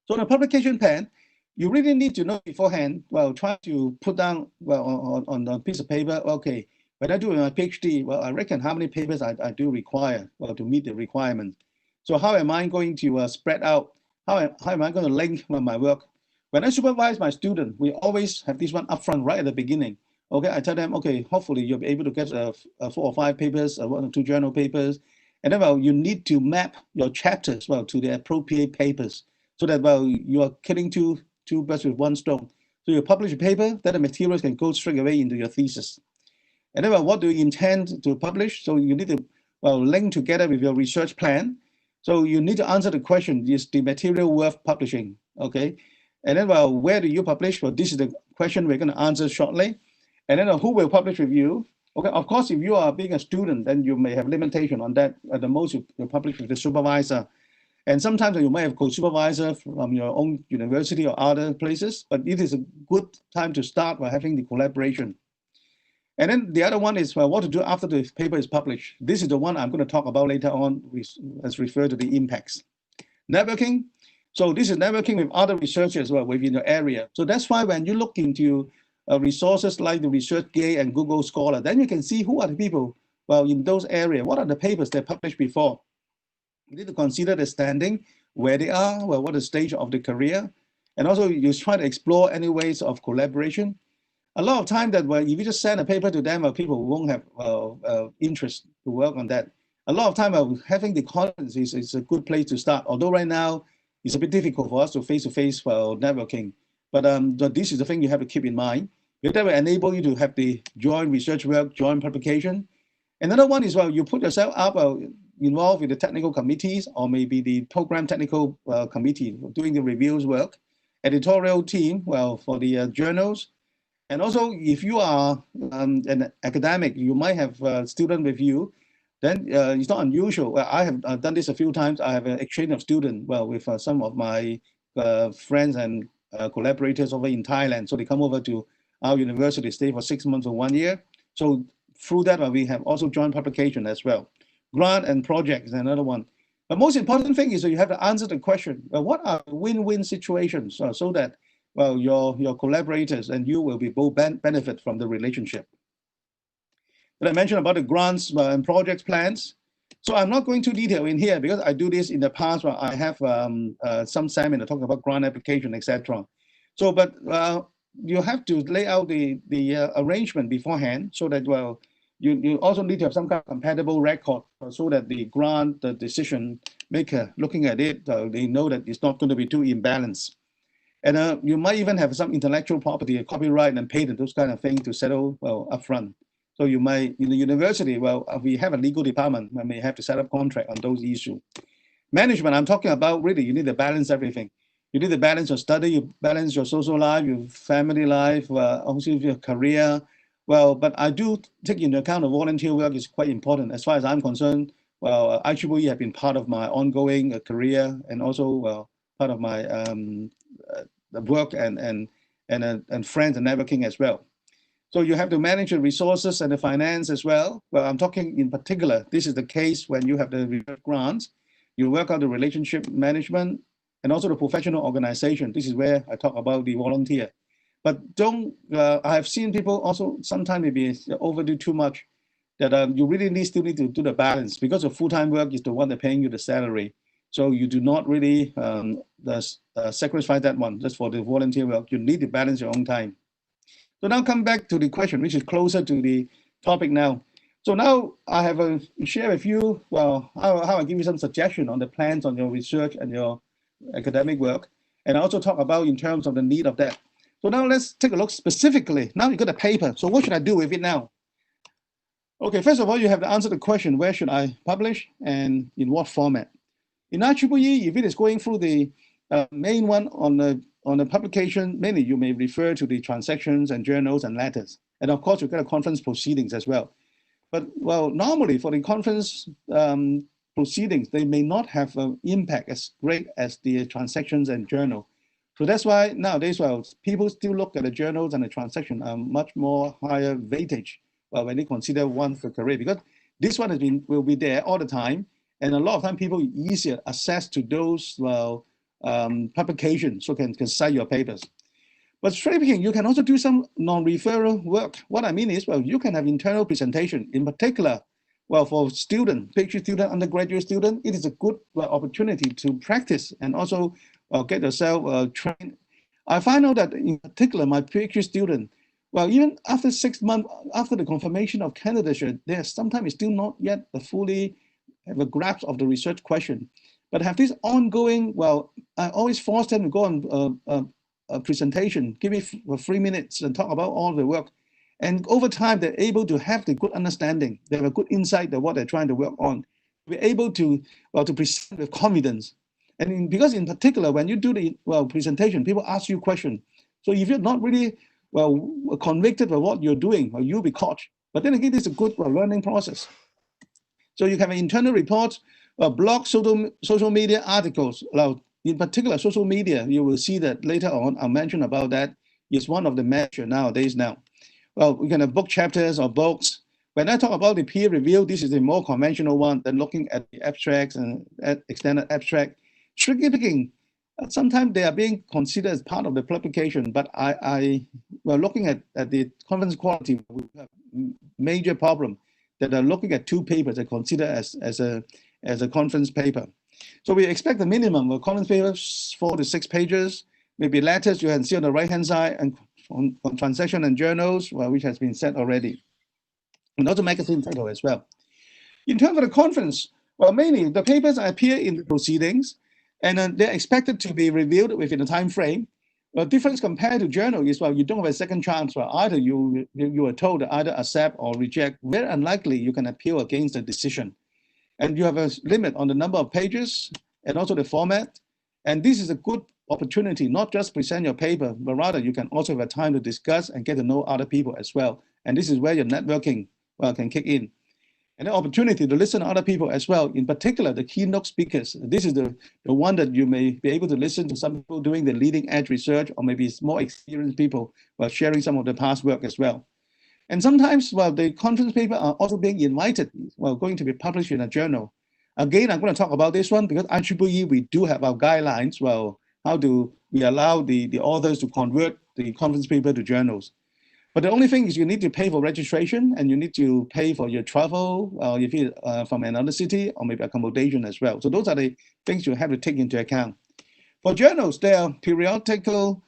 So the publication plan, you really need to know beforehand, well, try to put down, well, on a piece of paper, okay, when I do my PhD, well, I reckon how many papers I do require, well, to meet the requirement. So how am I going to spread out? How am I going to link my work? When I supervise my student, we always have this one upfront right at the beginning. Okay, I tell them, okay, hopefully you'll be able to get 4 or 5 papers, 1 or 2 journal papers. And then, well, you need to map your chapters, well, to the appropriate papers so that, well, you are killing two birds with one stone. So you publish a paper, then the materials can go straight away into your thesis. And then, well, what do you intend to publish? So you need to, well, link together with your research plan. So you need to answer the question, is the material worth publishing? Okay. And then, well, where do you publish? Well, this is the question we're going to answer shortly. And then who will publish with you? Okay, of course, if you are being a student, then you may have limitation on that. At the most, you publish with the supervisor. And sometimes you might have co-supervisor from your own university or other places, but it is a good time to start by having the collaboration. And then the other one is what to do after the paper is published. This is the one I'm going to talk about later on, as referred to the impacts. Networking. So this is networking with other researchers as well within your area. So that's why when you look into resources like the ResearchGate and Google Scholar, then you can see who are the people, well, in those areas, what are the papers they published before. You need to consider the standing, where they are, well, what is the stage of the career. And also you try to explore any ways of collaboration. A lot of time that if you just send a paper to them, people won't have interest to work on that. A lot of time having the conference is a good place to start. Although right now it's a bit difficult for us to face-to-face networking. But this is the thing you have to keep in mind. Because that will enable you to have the joint research work, joint publication. Another one is, you put yourself up involved with the technical committees or maybe the program technical committee doing the reviews work, editorial team, for the journals. And also, if you are an academic, you might have a student with you, then it's not unusual. I have done this a few times. I have an exchange of students, with some of my friends and collaborators over in Thailand. So they come over to our university, stay for 6 months or 1 year. So through that, we have also joint publication as well. Grant and project is another one. The most important thing is that you have to answer the question, what are win-win situations so that your collaborators and you will be both benefit from the relationship. Did I mention about the grants and projects plans? So I'm not going too detailed in here because I do this in the past where I have some seminar talking about grant application, etc. So, but you have to lay out the arrangement beforehand so that, you also need to have some kind of compatible record so that the grant, the decision maker looking at it, they know that it's not going to be too imbalanced. And you might even have some intellectual property, copyright and patent, those kind of things to settle upfront. So you might, in the university, we have a legal department, we may have to set up contract on those issues. Management, I'm talking about really, you need to balance everything. You need to balance your study, you balance your social life, your family life, also your career. But I do take into account the volunteer work is quite important. As far as I'm concerned, IEEE have been part of my ongoing career and also part of my the work and friends and networking as well. So you have to manage the resources and the finance as well. I'm talking in particular, this is the case when you have the research grants, you work out the relationship management and also the professional organization. This is where I talk about the volunteer. But I have seen people also sometimes maybe overdo too much, that you really still need to do the balance because the full-time work is the one that paying you the salary. So you do not really sacrifice that one just for the volunteer work. You need to balance your own time. So now come back to the question, which is closer to the topic now. So now I have share with you, how I give you some suggestion on the plans on your research and your academic work, and I also talk about in terms of the need of that. So now let's take a look specifically. Now you got a paper. So what should I do with it now? Okay, first of all, you have to answer the question, where should I publish and in what format? In IEEE, if it is going through the main one on the publication, mainly you may refer to the transactions and journals and letters. And of course, you got a conference proceedings as well. But normally for the conference proceedings, they may not have an impact as great as the transactions and journal. So that's why nowadays, people still look at the journals and the transaction are much more higher weightage when they consider one for career, because this one will be there all the time. And a lot of time people easier access to those publications, so can cite your papers. But straight speaking, you can also do some non-referral work. What I mean is, you can have internal presentation. In particular, for student, PhD student, undergraduate student, it is a good opportunity to practice and also get yourself trained. I find out that in particular, my PhD student, even after 6 months after the confirmation of candidature, they sometimes still not yet fully have a grasp of the research question, but have this ongoing, I always force them to go on a presentation, give me 3 minutes and talk about all the work. And over time, they're able to have the good understanding. They have a good insight of what they're trying to work on. We're able to, to present with confidence. And because in particular, when you do the presentation, people ask you questions. So if you're not really convicted by what you're doing, you'll be caught. But then again, it's a good learning process. So you have an internal report blog, social media articles. Now, in particular, social media, you will see that later on, I'll mention about that, is one of the measures nowadays now. Well, we can have book chapters or books. When I talk about the peer review, this is a more conventional one than looking at the abstracts and extended abstract. Strictly speaking, sometimes they are being considered as part of the publication, but well, looking at the conference quality, we have major problem that are looking at 2 papers that consider as a conference paper. So we expect the minimum of conference papers 4 to 6 pages, maybe letters you can see on the right-hand side, and on transaction and journals, well, which has been said already, and also magazine title as well. In terms of the conference, well, mainly the papers appear in the proceedings, and they're expected to be reviewed within a time frame. The difference compared to journal is, well, you don't have a second chance. Well, either you are told to either accept or reject. Very unlikely you can appeal against the decision. And you have a limit on the number of pages and also the format. And this is a good opportunity, not just present your paper, but rather you can also have a time to discuss and get to know other people as well. And this is where your networking, well, can kick in. And the opportunity to listen to other people as well, in particular, the keynote speakers. This is the one that you may be able to listen to some people doing the leading edge research, or maybe more experienced people while sharing some of the past work as well. And sometimes, well, the conference paper are also being invited, well, going to be published in a journal. Again, I'm going to talk about this one because IEEE, we do have our guidelines. Well, how do we allow the authors to convert the conference paper to journals? But the only thing is you need to pay for registration, and you need to pay for your travel if you're from another city, or maybe accommodation as well. So those are the things you have to take into account. For journals, there are periodical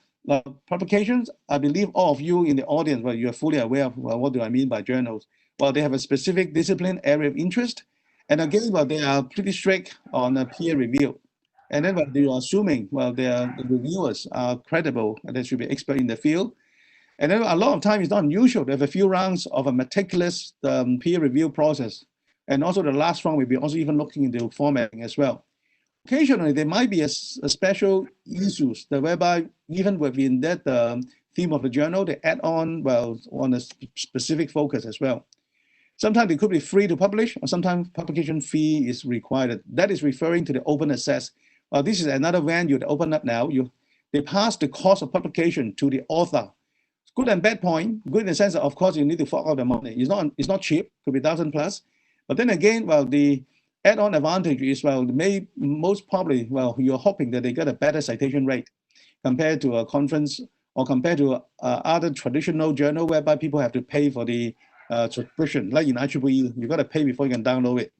publications. I believe all of you in the audience, well, you're fully aware of what do I mean by journals. Well, they have a specific discipline area of interest. And again, well, they are pretty strict on peer review. And then well, they are assuming, well, the reviewers are credible and they should be expert in the field. And then a lot of times it's not unusual to have a few rounds of a meticulous peer review process. And also the last round will be also even looking into formatting as well. Occasionally, there might be a special issues that whereby even within that theme of the journal, they add on, well, on a specific focus as well. Sometimes it could be free to publish, or sometimes publication fee is required. That is referring to the open access. This is another venue that open up now. They pass the cost of publication to the author. Good and bad point. Good in the sense that, of course, you need to fork out the money. It's not cheap. Could be 1,000 plus. But then again, well, the add-on advantage is, well, most probably, well, you're hoping that they get a better citation rate compared to a conference or compared to other traditional journal whereby people have to pay for the subscription. Like in IEEE, you got to pay before you can download it.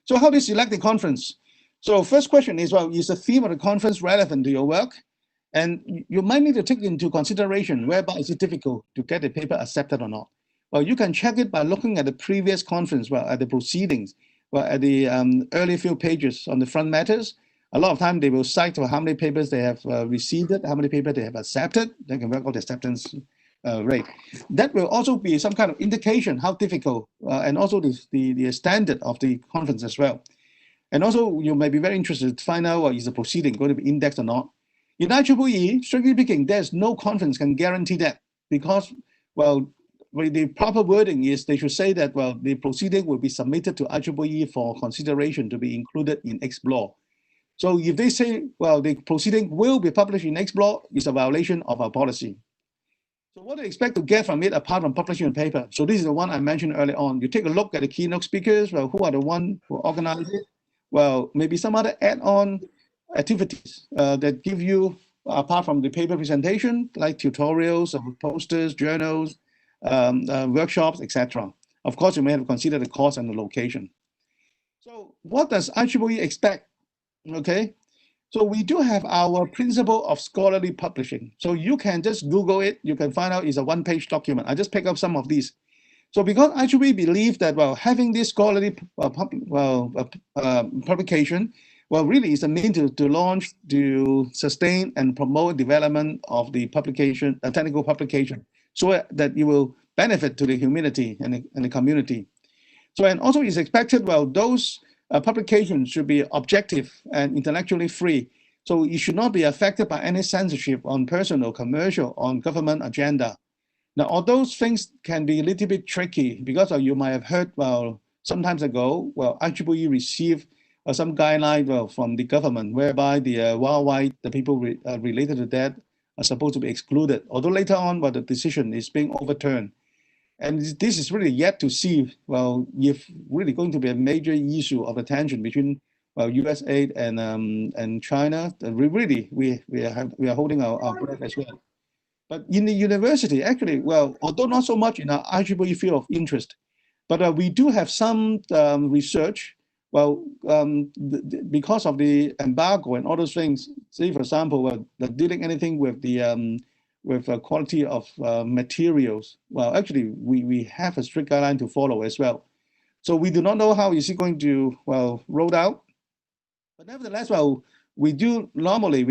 So how do you select the conference? So first question is, well, is the theme of the conference relevant to your work? And you might need to take into consideration whereby is it difficult to get the paper accepted or not. Well, you can check it by looking at the previous conference, well, at the proceedings, well, at the early few pages on the front matters. A lot of time they will cite how many papers they have received, how many papers they have accepted. They can work out the acceptance rate. That will also be some kind of indication how difficult and also the standard of the conference as well. And also you may be very interested to find out is the proceeding going to be indexed or not. In IEEE, strictly speaking, there's no conference can guarantee that because, well, the proper wording is they should say that, well, the proceeding will be submitted to IEEE for consideration to be included in Explore. So if they say, well, the proceeding will be published in Explore, it's a violation of our policy. So what do you expect to get from it apart from publishing a paper? So this is the one I mentioned earlier on. You take a look at the keynote speakers, well, who are the ones who organize it? Well, maybe some other add-on activities that give you, apart from the paper presentation, like tutorials, posters, journals, workshops, etc. Of course, you may have to consider the cost and the location. So what does IEEE expect? Okay, so we do have our principle of scholarly publishing. So you can just Google it. You can find out it's a one-page document. I just pick up some of these. So because IEEE believe that, well, having this scholarly publication, well, really is a means to launch, to sustain and promote development of the publication, technical publication, so that you will benefit to the humanity and the community. So, and also it's expected, well, those publications should be objective and intellectually free. So it should not be affected by any censorship on personal, commercial, on government agenda. Now, all those things can be a little bit tricky because you might have heard, well, sometimes ago, well, IEEE received some guideline from the government whereby the worldwide, the people related to that are supposed to be excluded. Although later on, the decision is being overturned. And this is really yet to see, well, if really going to be a major issue of attention between USA and China. We are holding our breath as well. But in the university, actually, well, although not so much in our IEEE field of interest, but we do have some research. Well, because of the embargo and all those things, say for example, dealing anything with the quality of materials. Well, actually, we have a strict guideline to follow as well. So we do not know how is it going to roll out. But nevertheless, we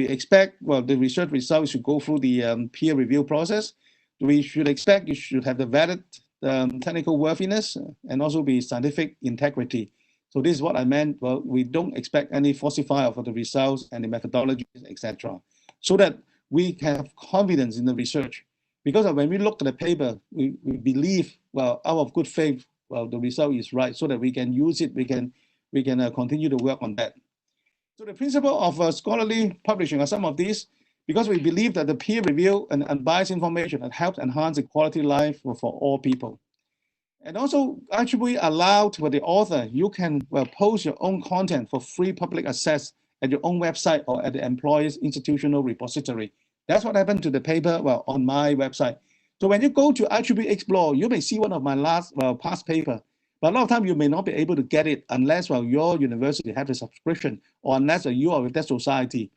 expect the research results should go through the peer review process. We should expect it should have the valid technical worthiness and also be scientific integrity. So this is what I meant. Well, we don't expect any falsifier for the results and the methodologies, etc. So that we can have confidence in the research. Because when we look at the paper, we believe, out of good faith, the result is right, so that we can use it, we can continue to work on that. So the principle of scholarly publishing are some of these, because we believe that the peer review and unbiased information helps enhance the quality of life for all people. And also, IEEE allowed for the author, you can post your own content for free public access at your own website or at the employer's institutional repository. That's what happened to the paper on my website. So when you go to IEEE Explore, you may see one of my past paper. But a lot of time you may not be able to get it unless your university has a subscription or unless you are with that society.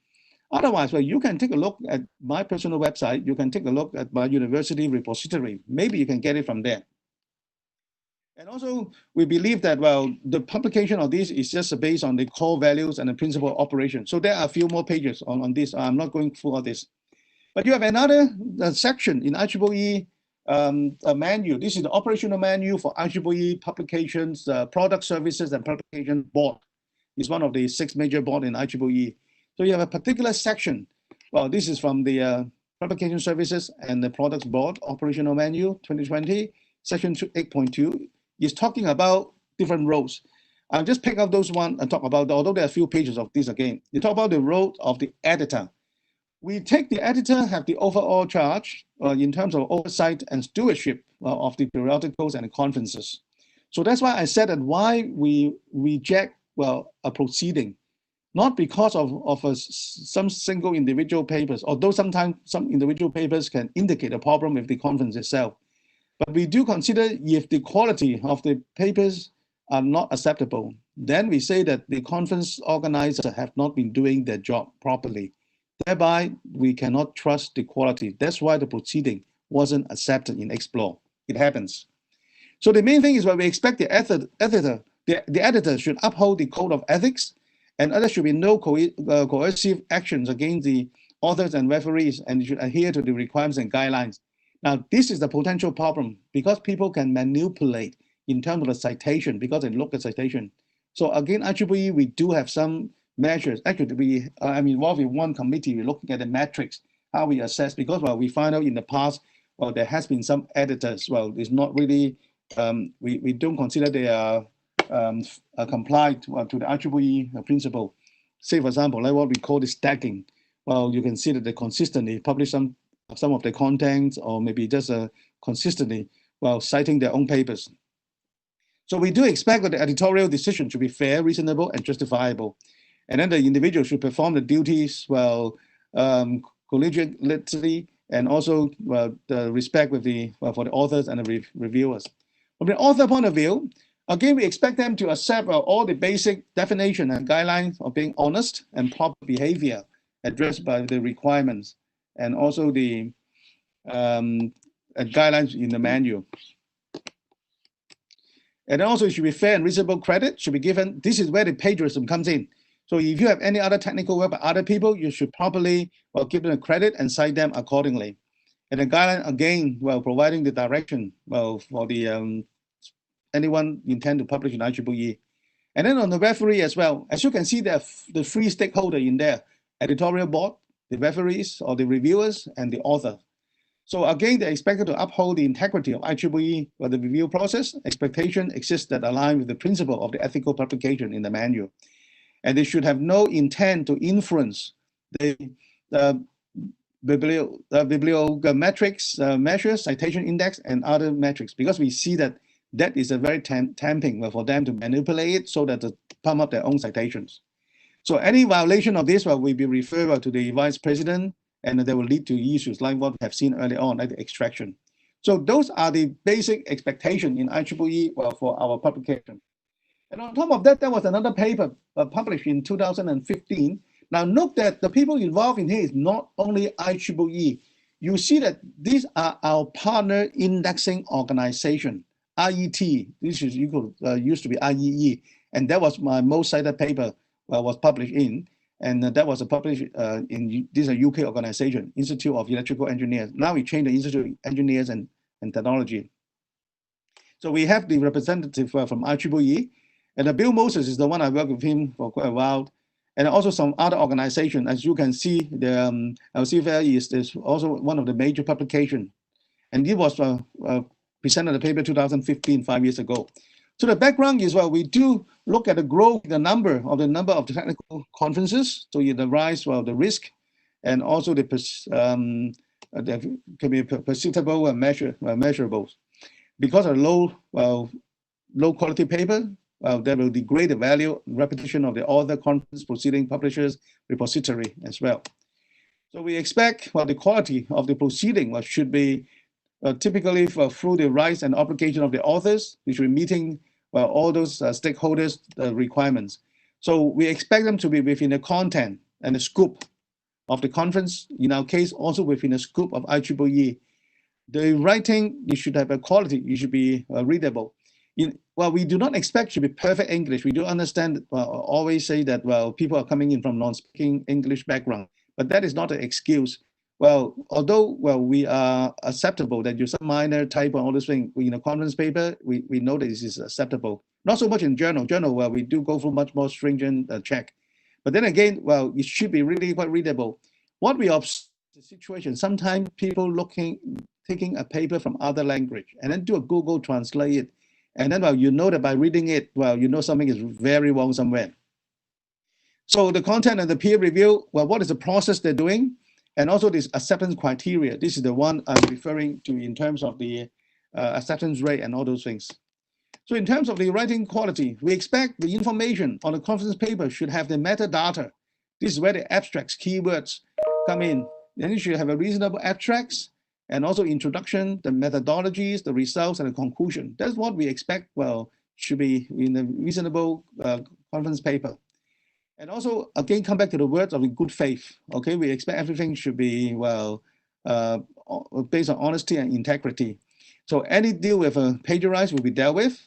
Otherwise, you can take a look at my personal website. You can take a look at my university repository. Maybe you can get it from there. And also, we believe that, the publication of this is just based on the core values and the principle of operation. So there are a few more pages on this. I'm not going through all this. But you have another section in IEEE manual. This is the operational manual for IEEE publications, product services and publication board. It's one of the 6 major boards in IEEE. So you have a particular section. Well, this is from the publication services and the products board operational manual 2020, section 8.2 is talking about different roles. I'll just pick up those one and talk about, although there are a few pages of this again. You talk about the role of the editor. We take the editor have the overall charge in terms of oversight and stewardship of the periodicals and the conferences. So that's why I said that why we reject a proceeding, not because of some single individual papers, although sometimes some individual papers can indicate a problem with the conference itself. But we do consider if the quality of the papers are not acceptable, then we say that the conference organizers have not been doing their job properly. Thereby, we cannot trust the quality. That's why the proceeding wasn't accepted in Explore. It happens. So the main thing is we expect the editor should uphold the code of ethics, and there should be no coercive actions against the authors and referees, and should adhere to the requirements and guidelines. Now, this is the potential problem because people can manipulate in terms of the citation because they look at citation. So again, IEEE, we do have some measures. Actually, I'm involved in one committee. We're looking at the metrics, how we assess, because we find out in the past, there has been some editors. It's not really, we don't consider they are complied to the IEEE principle. Say, for example, like what we call the stacking. You can see that they consistently publish some of the contents, or maybe just consistently citing their own papers. So we do expect that the editorial decision should be fair, reasonable, and justifiable. And then the individual should perform the duties collegiately, and also the respect with for the authors and the reviewers. From the author point of view, again, we expect them to accept all the basic definition and guidelines of being honest and proper behavior addressed by the requirements, and also the guidelines in the manual. And also it should be fair and reasonable credit should be given. This is where the plagiarism comes in. So if you have any other technical work by other people, you should properly give them a credit and cite them accordingly. And the guideline, again, providing the direction for the anyone intend to publish in IEEE. And then on the referee as well, as you can see, there are the 3 stakeholders in there: editorial board, the referees or the reviewers, and the author. So again, they're expected to uphold the integrity of IEEE for the review process. Expectation exists that align with the principle of the ethical publication in the manual. And they should have no intent to influence the bibliometrics measures, citation index, and other metrics, because we see that that is a very tempting for them to manipulate it so that to pump up their own citations. So any violation of this will be referred to the vice president, and they will lead to issues like what we have seen earlier on, like the extraction. So those are the basic expectations in IEEE for our publication. And on top of that, there was another paper published in 2015. Now note that the people involved in here is not only IEEE. You see that these are our partner indexing organization, IET. This is used to be IEE, and that was my most cited paper was published in, and that was published in this is a UK organization, Institute of Electrical Engineers. Now we changed the Institute of Engineers and Technology. So we have the representative from IEEE, and Bill Moses is the one I worked with him for quite a while, and also some other organization. As you can see, the AcSIR is also one of the major publications, and it was presented the paper 2015, 5 years ago. So the background is, well, we do look at the growth, the number of the technical conferences, so the rise of the risk, and also the can be perceptible and measurables. Because of low quality paper, that will degrade the value, repetition of the author, conference, proceeding, publishers, repository as well. So we expect the quality of the proceeding should be typically through the rights and obligation of the authors, which will be meeting all those stakeholders' requirements. So we expect them to be within the content and the scope of the conference. In our case, also within the scope of IEEE. The writing, you should have a quality, you should be readable. Well, we do not expect to be perfect English. We do understand, always say that, well, people are coming in from non-speaking English background, but that is not an excuse. Well, although, we are acceptable that use some minor typo and all this thing in a conference paper, we know that this is acceptable. Not so much in journal. Journal, well, we do go through much more stringent check. But then again, well, it should be really quite readable. What we observe the situation, sometimes people taking a paper from other language and then do a Google translate it. And then, well, you know that by reading it, well, you know something is very wrong somewhere. So the content and the peer review, well, what is the process they're doing? And also this acceptance criteria. This is the one I'm referring to in terms of the acceptance rate and all those things. So in terms of the writing quality, we expect the information on the conference paper should have the metadata. This is where the abstracts, keywords come in. Then you should have a reasonable abstracts, and also introduction, the methodologies, the results, and the conclusion. That's what we expect, well, should be in a reasonable conference paper. And also, again, come back to the words of good faith. Okay, we expect everything should be, well, based on honesty and integrity. So any deal with a plagiarized will be dealt with.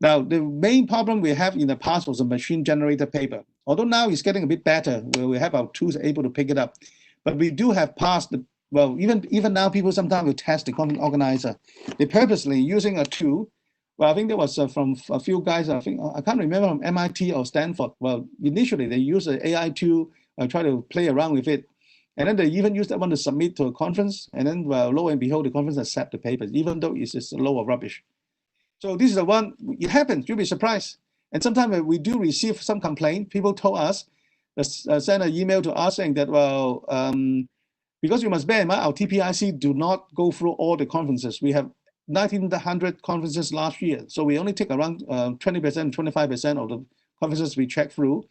Now, the main problem we have in the past was a machine-generated paper. Although now it's getting a bit better, where we have our tools able to pick it up. But we do have passed the, well, even now people sometimes will test the content organizer. They purposely using a tool. Well, I think there was from a few guys, I can't remember from MIT or Stanford. Well, initially they use an AI tool, try to play around with it. And then they even use that one to submit to a conference. And then, well, lo and behold, the conference accept the papers, even though it's just a load of rubbish. So this is the one, it happens, you'll be surprised. And sometimes we do receive some complaint. People told us, send an email to us saying that, well, because you must bear in mind, our TPIC do not go through all the conferences. We have 1,900 conferences last year. So we only take around 20%, 25% of the conferences we check through.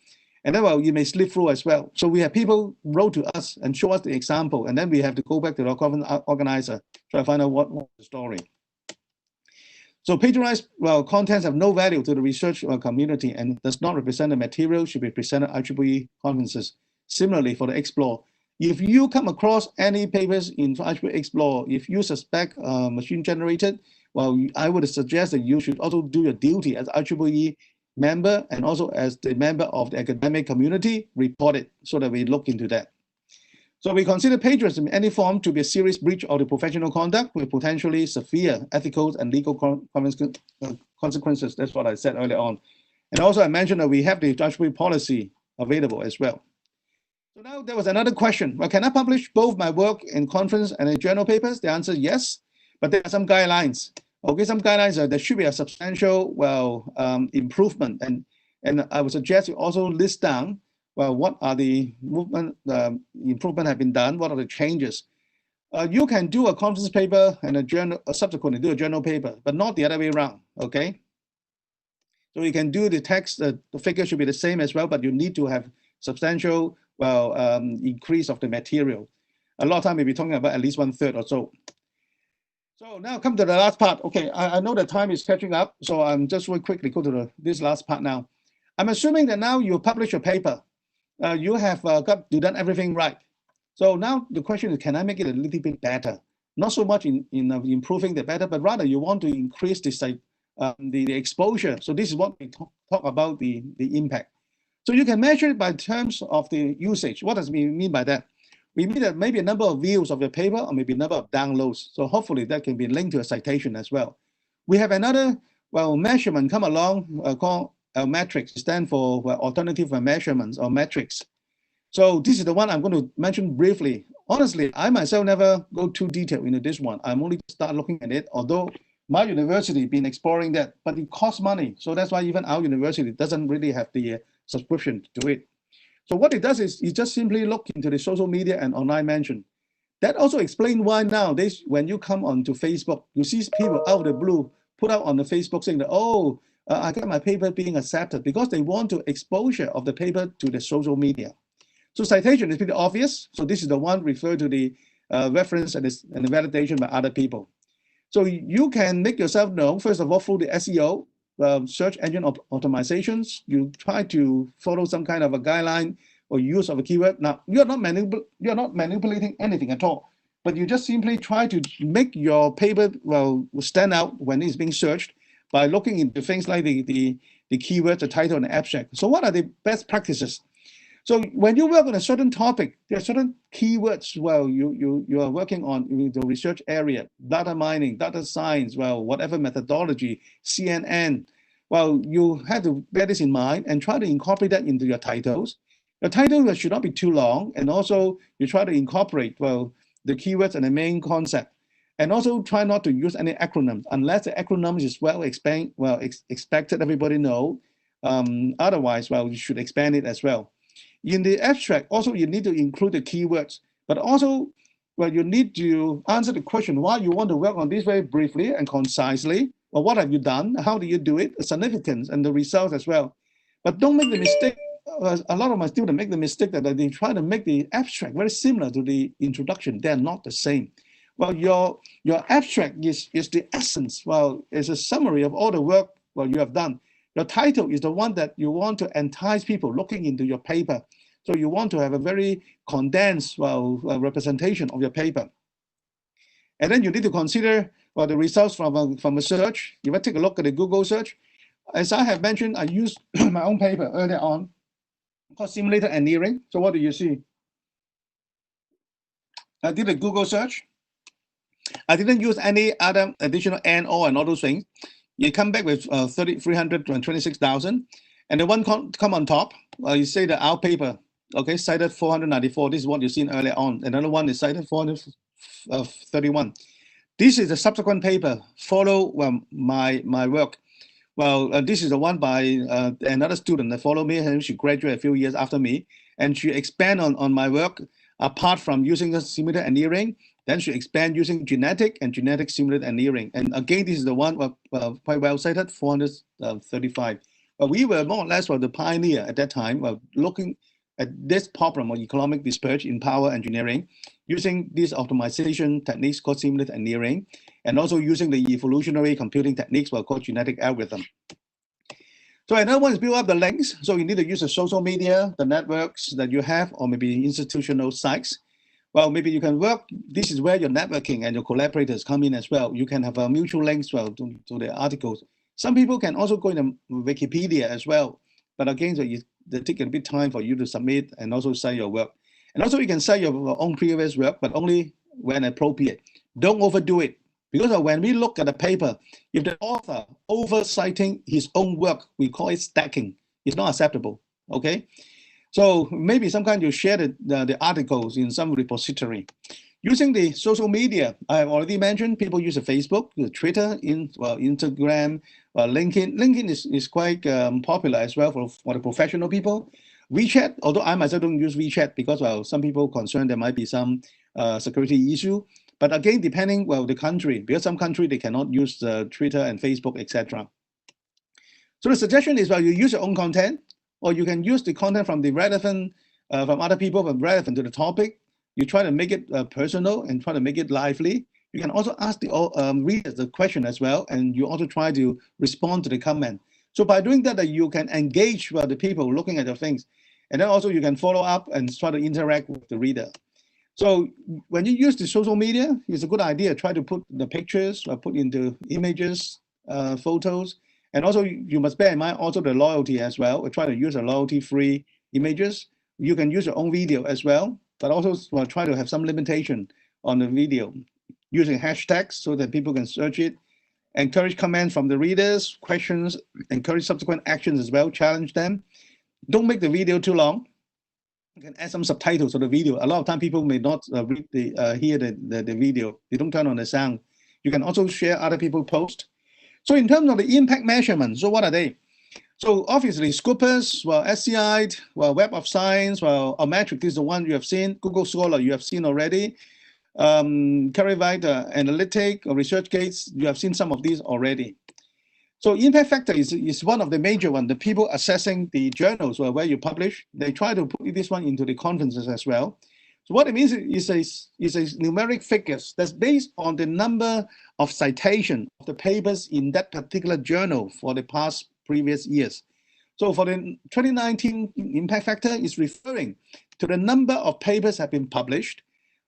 And then, well, you may slip through as well. So we have people wrote to us and show us the example. And then we have to go back to the conference organizer, try to find out what's the story. So plagiarized, well, contents have no value to the research community and does not represent the material should be presented at IEEE conferences. Similarly, for the Explore, if you come across any papers in IEEE Explore, if you suspect machine generated, well, I would suggest that you should also do your duty as IEEE member and also as the member of the academic community, report it so that we look into that. So we consider plagiarism in any form to be a serious breach of the professional conduct with potentially severe ethical and legal consequences. That's what I said earlier on. And also I mentioned that we have the IEEE policy available as well. So now there was another question. Well, can I publish both my work in conference and in journal papers? The answer is yes, but there are some guidelines. Okay, some guidelines are there should be a substantial, improvement. And I would suggest you also list down, well, what are the improvement have been done? What are the changes? You can do a conference paper and a journal, subsequently do a journal paper, but not the other way around, okay? So you can do the text, the figure should be the same as well, but you need to have substantial, increase of the material. A lot of time we'll be talking about at least 1/3 or so. So now come to the last part. Okay, I know the time is catching up, so I'm just very quickly go to this last part now. I'm assuming that now you publish a paper. You have done everything right. So now the question is, can I make it a little bit better? Not so much in improving the better, but rather you want to increase the exposure. So this is what we talk about the impact. So you can measure it by terms of the usage. What does we mean by that? We mean that maybe a number of views of the paper or maybe a number of downloads. So hopefully that can be linked to a citation as well. We have another measurement come along called metrics. It stands for alternative measurements or metrics. So this is the one I'm going to mention briefly. Honestly, I myself never go too detailed into this one. I'm only start looking at it, although my university been exploring that, but it costs money. So that's why even our university doesn't really have the subscription to it. So what it does is you just simply look into the social media and online mention. That also explains why nowadays when you come onto Facebook, you see people out of the blue put out on the Facebook saying that, oh, I got my paper being accepted, because they want to exposure of the paper to the social media. So citation is pretty obvious. So this is the one referred to the reference and the validation by other people. So you can make yourself known, first of all, through the SEO, search engine optimizations. You try to follow some kind of a guideline or use of a keyword. Now, you're not manipulating anything at all, but you just simply try to make your paper stand out when it's being searched by looking into things like the keywords, the title, and the abstract. So what are the best practices? So when you work on a certain topic, there are certain keywords, you are working on the research area, data mining, data science, whatever methodology, CNN. You have to bear this in mind and try to incorporate that into your titles. Your title should not be too long, and also you try to incorporate, the keywords and the main concept. And also try not to use any acronyms, unless the acronym is expected, everybody know. Otherwise, you should expand it as well. In the abstract, also you need to include the keywords, but also, you need to answer the question why you want to work on this very briefly and concisely. Well, what have you done? How do you do it? The significance and the results as well. But don't make the mistake. A lot of my students make the mistake that they try to make the abstract very similar to the introduction. They're not the same. Your abstract is the essence. It's a summary of all the work you have done. Your title is the one that you want to entice people looking into your paper. So you want to have a very condensed representation of your paper. And then you need to consider the results from a search. If I take a look at the Google search, as I have mentioned, I used my own paper earlier on called simulated annealing. So what do you see? I did a Google search. I didn't use any other additional and all those things. You come back with 326,000, and the one come on top. You say that our paper, okay, cited 494. This is what you've seen earlier on. Another one is cited 431. This is the subsequent paper. Follow my work. This is the one by another student that followed me, and she graduated a few years after me, and she expand on my work. Apart from using the simulated annealing, then she expand using genetic simulated annealing. And again, this is the one quite well cited, 435. But we were more or less the pioneer at that time, looking at this problem of economic dispersion in power engineering, using these optimization techniques called simulated annealing, and also using the evolutionary computing techniques called genetic algorithm. So another one is build up the links. So you need to use the social media, the networks that you have, or maybe institutional sites. Maybe you can work. This is where your networking and your collaborators come in as well. You can have a mutual links to the articles. Some people can also go into Wikipedia as well. But again, they take a bit time for you to submit and also cite your work. And also you can cite your own previous work, but only when appropriate. Don't overdo it. Because when we look at a paper, if the author over-citing his own work, we call it stacking. It's not acceptable, okay? So maybe some kind you share the articles in some repository. Using the social media, I have already mentioned people use Facebook, Twitter, Instagram, LinkedIn. LinkedIn is quite popular as well for the professional people. WeChat, although I myself don't use WeChat because some people concerned there might be some security issue. But again, depending the country, because some country they cannot use Twitter and Facebook, etc. So the suggestion is you use your own content, or you can use the content from the relevant from other people, but relevant to the topic. You try to make it personal and try to make it lively. You can also ask the readers the question as well, and you also try to respond to the comment. So by doing that, you can engage with the people looking at your things. And then also you can follow up and try to interact with the reader. So when you use the social media, it's a good idea. Try to put the pictures, put into images, photos. And also you must bear in mind also the loyalty as well. Try to use a loyalty-free images. You can use your own video as well, but also try to have some limitation on the video, using hashtags so that people can search it, encourage comments from the readers, questions, encourage subsequent actions as well, challenge them. Don't make the video too long. You can add some subtitles to the video. A lot of time people may not hear the video. They don't turn on the sound. You can also share other people's posts. So in terms of the impact measurement, so what are they? So obviously, Scopus, SCI, Web of Science, Metric, this is the one you have seen. Google Scholar, you have seen already. Clarivate, Analytic, or ResearchGate, you have seen some of these already. So impact factor is one of the major ones. The people assessing the journals where you publish, they try to put this one into the conferences as well. So what it means is a numeric figures that's based on the number of citation of the papers in that particular journal for the past previous years. So for the 2019 impact factor is referring to the number of papers have been published,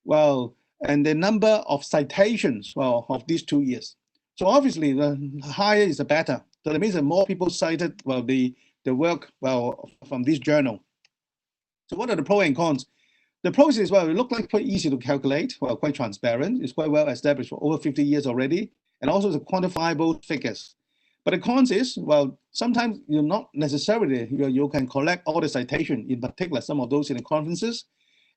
and the number of citations of these 2 years. So obviously the higher is the better. So that means that more people cited the work from this journal. So what are the pros and cons? The pros is, it looks like quite easy to calculate, quite transparent. It's quite well established for over 50 years already, and also the quantifiable figures. But the cons is, sometimes you're not necessarily, you can collect all the citation, in particular, some of those in the conferences.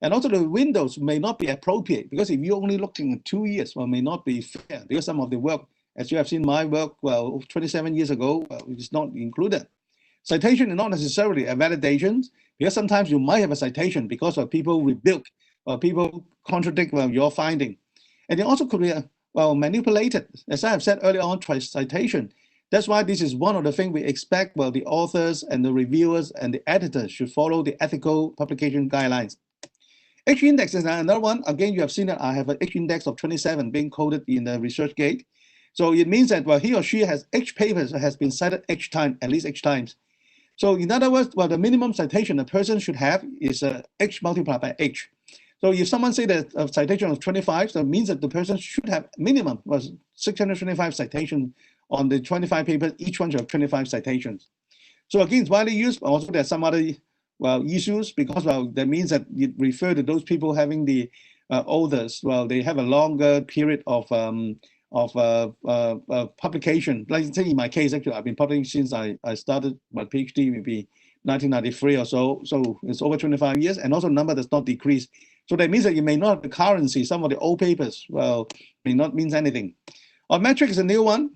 And also the windows may not be appropriate, because if you're only looking at 2 years, may not be fair, because some of the work, as you have seen my work, 27 years ago, it's not included. Citation is not necessarily a validation, because sometimes you might have a citation because of people rebuke or people contradict your finding. And it also could be manipulated. As I have said earlier on, citation. That's why this is one of the things we expect the authors and the reviewers and the editors should follow the ethical publication guidelines. H-index is another one. Again, you have seen that I have an H-index of 27 being coded in the ResearchGate. So it means that he or she has H papers has been cited H time, at least H times. So in other words, the minimum citation a person should have is H multiplied by H. So if someone say that a citation of 25, so it means that the person should have minimum 625 citations on the 25 papers, each one should have 25 citations. So again, it's widely used, but also there's some other issues, because that means that you refer to those people having the authors, they have a longer period of publication. Like say in my case, actually, I've been publishing since I started my PhD, maybe 1993 or so. So it's over 25 years, and also number does not decrease. So that means that you may not have the currency. Some of the old papers, may not mean anything. Our metric is a new one.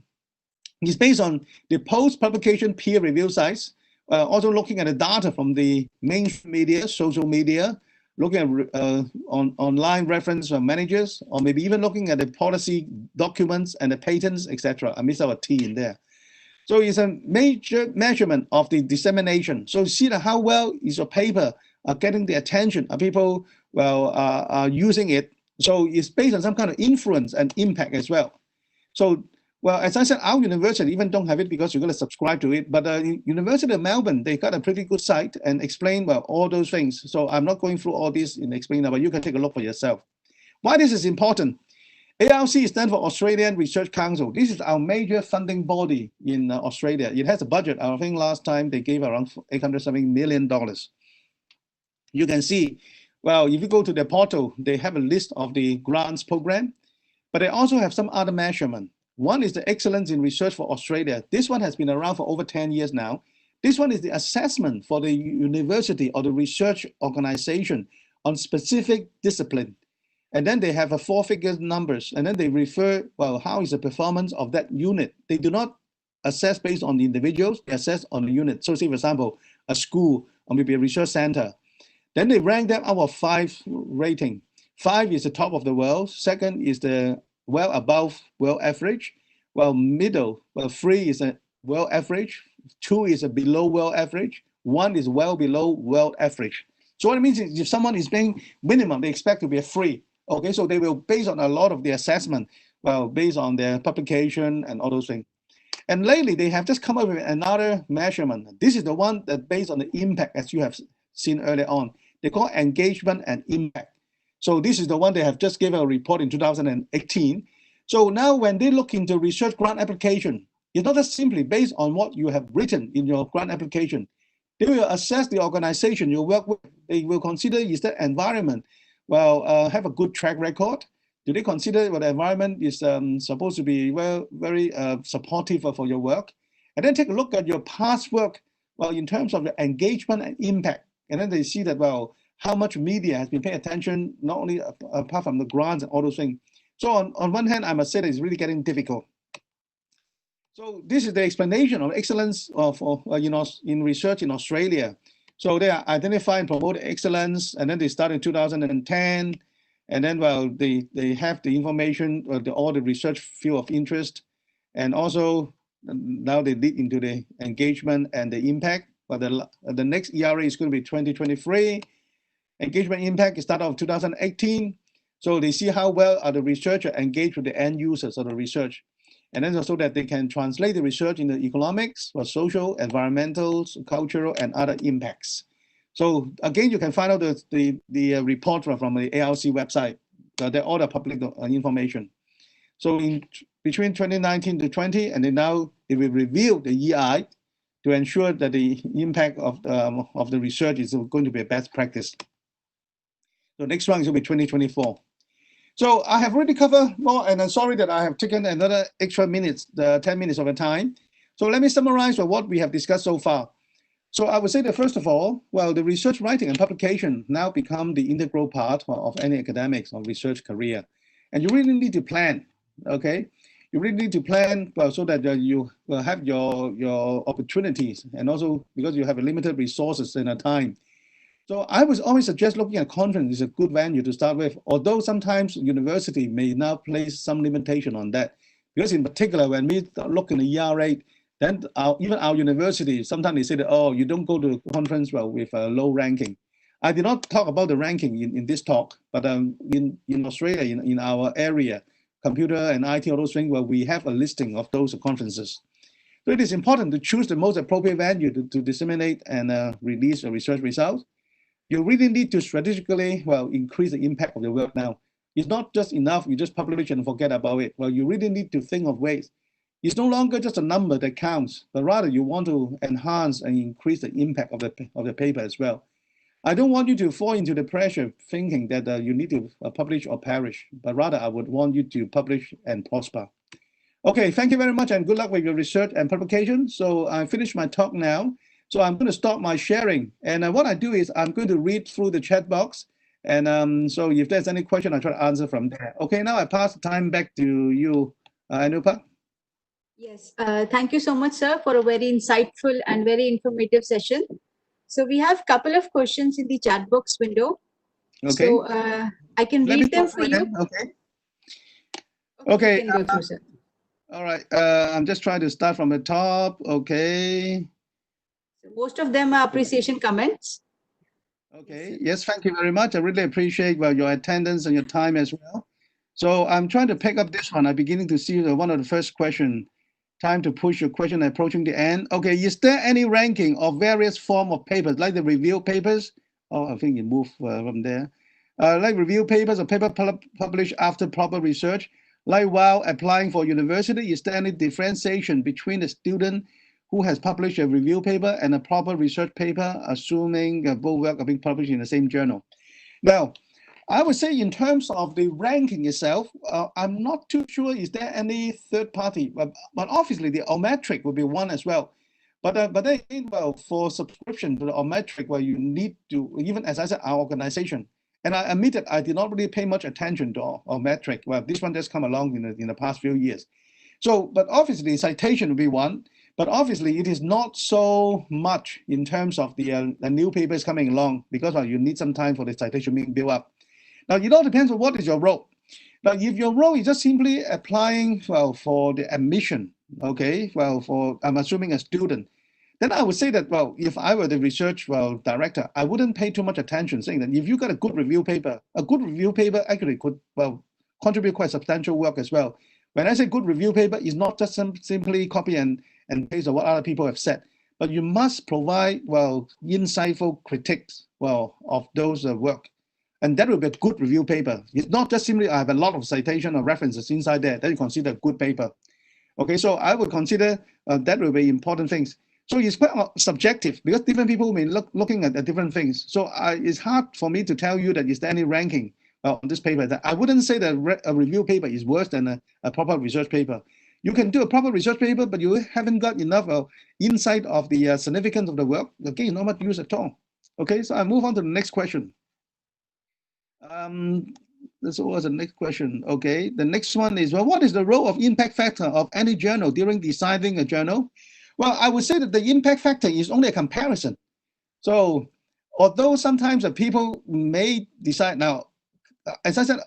It's based on the post-publication peer review sites, also looking at the data from the mainstream media, social media, looking at online reference managers, or maybe even looking at the policy documents and the patents, etc. I missed out a T in there. So it's a major measurement of the dissemination. So see how well is your paper getting the attention? Are people are using it? So it's based on some kind of influence and impact as well. So as I said, our university even don't have it because you're going to subscribe to it. But University of Melbourne, they got a pretty good site and explain all those things. So I'm not going through all this in explaining, but you can take a look for yourself. Why this is important? ARC stands for Australian Research Council. This is our major funding body in Australia. It has a budget. I think last time they gave around $800 million. You can see, if you go to their portal, they have a list of the grants program, but they also have some other measurement. One is the Excellence in Research for Australia. This one has been around for over 10 years now, This one is the assessment for the university or the research organization on specific discipline. And then they have a 4-figure numbers, and then they refer, well, how is the performance of that unit? They do not assess based on the individuals, they assess on the unit. So say, for example, a school or maybe a research center. Then they rank them out of 5 rating. 5 is the top of the world. Second is the well above world average. Well, middle, well, 3 is a world average. 2 is a below world average. 1 is well below world average. So what it means is if someone is being minimum, they expect to be a 3. Okay, so they will base on a lot of the assessment, well, based on their publication and all those things. And lately, they have just come up with another measurement. This is the one that based on the impact, as you have seen earlier on. They call engagement and impact. So this is the one they have just given a report in 2018. So now when they look into research grant application, it's not just simply based on what you have written in your grant application. They will assess the organization you work with. They will consider is that environment, well, have a good track record. Do they consider what the environment is supposed to be very supportive for your work? And then take a look at your past work, well, in terms of the engagement and impact. And then they see that, well, how much media has been paying attention, not only apart from the grants and all those things. So on one hand, I must say that it's really getting difficult. So this is the explanation of excellence of in research in Australia. So they identify and promote excellence, and then they start in 2010. And then, well, they have the information, all the research field of interest. And also, now they lead into the engagement and the impact. But the next ERA is going to be 2023. Engagement impact is started off 2018. So they see how well are the researchers engaged with the end users of the research. And then also that they can translate the research into economics, or social, environmental, cultural, and other impacts. So again, you can find out the report from the ARC website. They're all the public information. So between 2019 to 20, and then now they will review the EI to ensure that the impact of the research is going to be a best practice. So next one is going to be 2024. So I have already covered more, and I'm sorry that I have taken another extra minutes, 10 minutes of your time. So let me summarize what we have discussed so far. So I would say that first of all, well, the research writing and publication now become the integral part of any academics or research career. And you really need to plan, okay? You really need to plan well, so that you will have your opportunities, and also because you have a limited resources and a time. So I would always suggest looking at conference is a good venue to start with, although sometimes university may now place some limitation on that. Because in particular, when we look in the ERA, then even our university, sometimes they say that, oh, you don't go to conference well with a low ranking. I did not talk about the ranking in this talk, but in Australia, in our area, computer and IT, all those things, well, we have a listing of those conferences. So it is important to choose the most appropriate venue to disseminate and release the research results. You really need to strategically, well, increase the impact of your work now. It's not just enough, you just publish and forget about it. Well, you really need to think of ways. It's no longer just a number that counts, but rather you want to enhance and increase the impact of the paper as well. I don't want you to fall into the pressure thinking that you need to publish or perish, but rather I would want you to publish and prosper. Okay, thank you very much and good luck with your research and publication. So I finished my talk now. So I'm going to stop my sharing. And what I do is I'm going to read through the chat box. And so if there's any question, I try to answer from there. Okay, now I pass the time back to you, Anupa. Yes, thank you so much, sir, for a very insightful and very informative session. So we have a couple of questions in the chat box window. Okay. So I can read them for you. Okay. Okay. You can go through, sir. All right. I'm just trying to start from the top. Okay. So most of them are appreciation comments. Okay. Yes, thank you very much. I really appreciate your attendance and your time as well. So I'm trying to pick up this one. I'm beginning to see one of the first question. Time to push your question approaching the end. Okay, is there any ranking of various form of papers, like the review papers? Oh, I think you moved from there. Like review papers or paper published after proper research, like while applying for university, is there any differentiation between the student who has published a review paper and a proper research paper, assuming both work are being published in the same journal? Now, I would say in terms of the ranking itself, I'm not too sure is there any third party, but obviously the O-metric will be one as well. But then, well, for subscription or metric, well, you need to, even as I said, our organization, and I admit that I did not really pay much attention to our metric. Well, this one just come along in the past few years. So, but obviously citation will be one, but obviously it is not so much in terms of the new papers coming along, because you need some time for the citation being built up. Now, it all depends on what is your role. Now, if your role is just simply applying, well, for the admission, okay, well, for, I'm assuming a student, then I would say that, well, if I were the research, well, director, I wouldn't pay too much attention, saying that if you got a good review paper actually could, well, contribute quite substantial work as well. When I say good review paper, it's not just simply copy and paste of what other people have said, but you must provide, well, insightful critiques, well, of those work. And that will be a good review paper. It's not just simply I have a lot of citation or references inside there that you consider a good paper. Okay, so I would consider that will be important things. So it's quite subjective, because different people may looking at different things. So it's hard for me to tell you that is there any ranking on this paper. That I wouldn't say that a review paper is worse than a proper research paper. You can do a proper research paper, but you haven't got enough insight of the significance of the work. Okay, not much use at all. Okay, so I move on to the next question. This was the next question. Okay, the next one is, well, what is the role of impact factor of any journal during deciding a journal? Well, I would say that the impact factor is only a comparison. So although sometimes people may decide, now, as I said,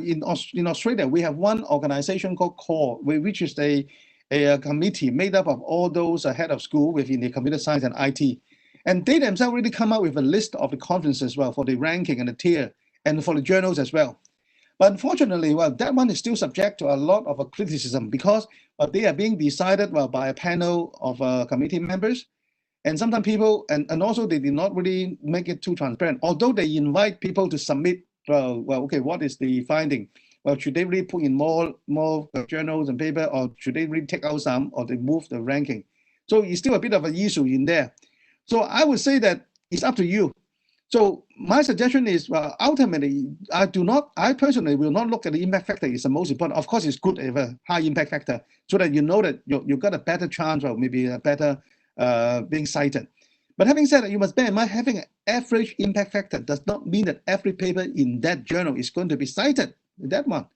in Australia, we have one organization called CORE, which is a committee made up of all those head of school within the computer science and IT. And they themselves really come up with a list of the conferences as well for the ranking and the tier and for the journals as well. But unfortunately, well, that one is still subject to a lot of criticism, because they are being decided, well, by a panel of committee members. And sometimes people, and also they did not really make it too transparent, although they invite people to submit, well, okay, what is the finding? Well, should they really put in more journals and paper, or should they really take out some, or they move the ranking? So it's still a bit of an issue in there. So I would say that it's up to you. So my suggestion is, well, ultimately, I personally will not look at the impact factor is the most important. Of course, it's good to have a high impact factor, so that you know that you got a better chance, or maybe a better being cited. But having said that, you must bear in mind, having an average impact factor does not mean that every paper in that journal is going to be cited, that one.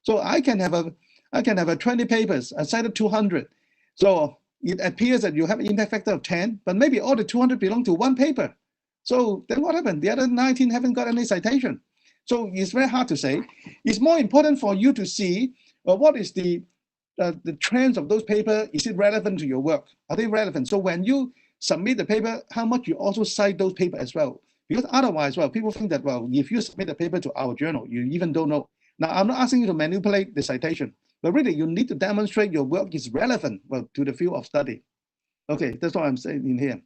So I can have a 20 papers, I cited 200. So it appears that you have an impact factor of 10, but maybe all the 200 belong to one paper. So then what happened? The other 19 haven't got any citation. So it's very hard to say. It's more important for you to see what is the trends of those papers. Is it relevant to your work? Are they relevant? So when you submit the paper, how much you also cite those papers as well? Because otherwise, well, people think that, well, if you submit a paper to our journal, you even don't know. Now, I'm not asking you to manipulate the citation, but really you need to demonstrate your work is relevant, well, to the field of study. Okay, that's what I'm saying in here.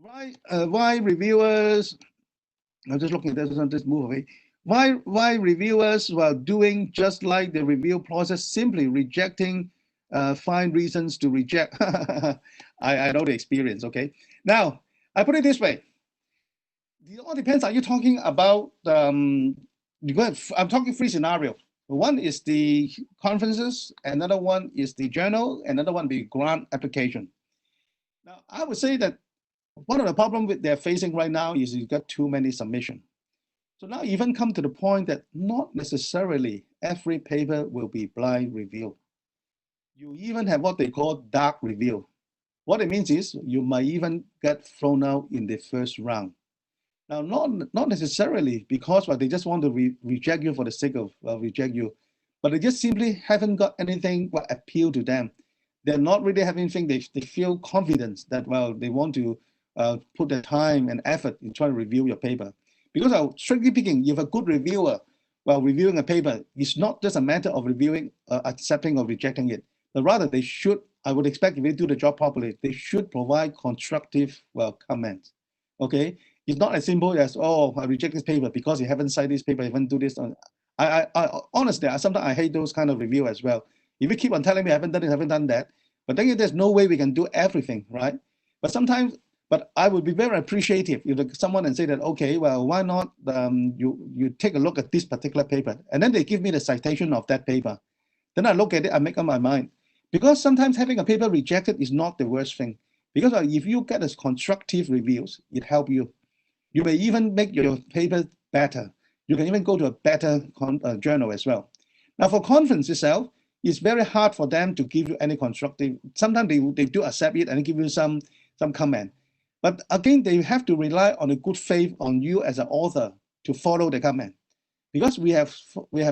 Why reviewers, I'm just looking at this on this move away. Why reviewers were doing just like the review process, simply rejecting, find reasons to reject. I know the experience, okay? Now, I put it this way. It all depends, are you talking about, I'm talking three scenarios. One is the conferences, another one is the journal, another one the grant application. Now, I would say that one of the problems they're facing right now is you got too many submissions. So now even come to the point that not necessarily every paper will be blind review. You even have what they call dark review. What it means is you might even get thrown out in the first round. Now, not necessarily because they just want to reject you for the sake of reject you, but they just simply haven't got anything appeal to them. They're not really having anything, they feel confident that, well, they want to put their time and effort in trying to review your paper. Because strictly speaking, if a good reviewer, while reviewing a paper, it's not just a matter of reviewing, accepting or rejecting it, but rather they should, I would expect if they do the job properly, they should provide constructive, comments, okay? It's not as simple as, oh, I reject this paper because you haven't cited this paper, you haven't do this. I honestly, sometimes I hate those kind of review as well. If you keep on telling me I haven't done it, haven't done that, but then there's no way we can do everything, right? But sometimes, but I would be very appreciative if someone and say that, okay, well, why not you take a look at this particular paper, and then they give me the citation of that paper. Then I look at it, I make up my mind. Because sometimes having a paper rejected is not the worst thing. Because if you get a constructive reviews, it helps you. You may even make your paper better. You can even go to a better journal as well. Now for conference itself, it's very hard for them to give you any constructive. Sometimes they do accept it and give you some comment. But again, they have to rely on a good faith on you as an author to follow the comment. Because we have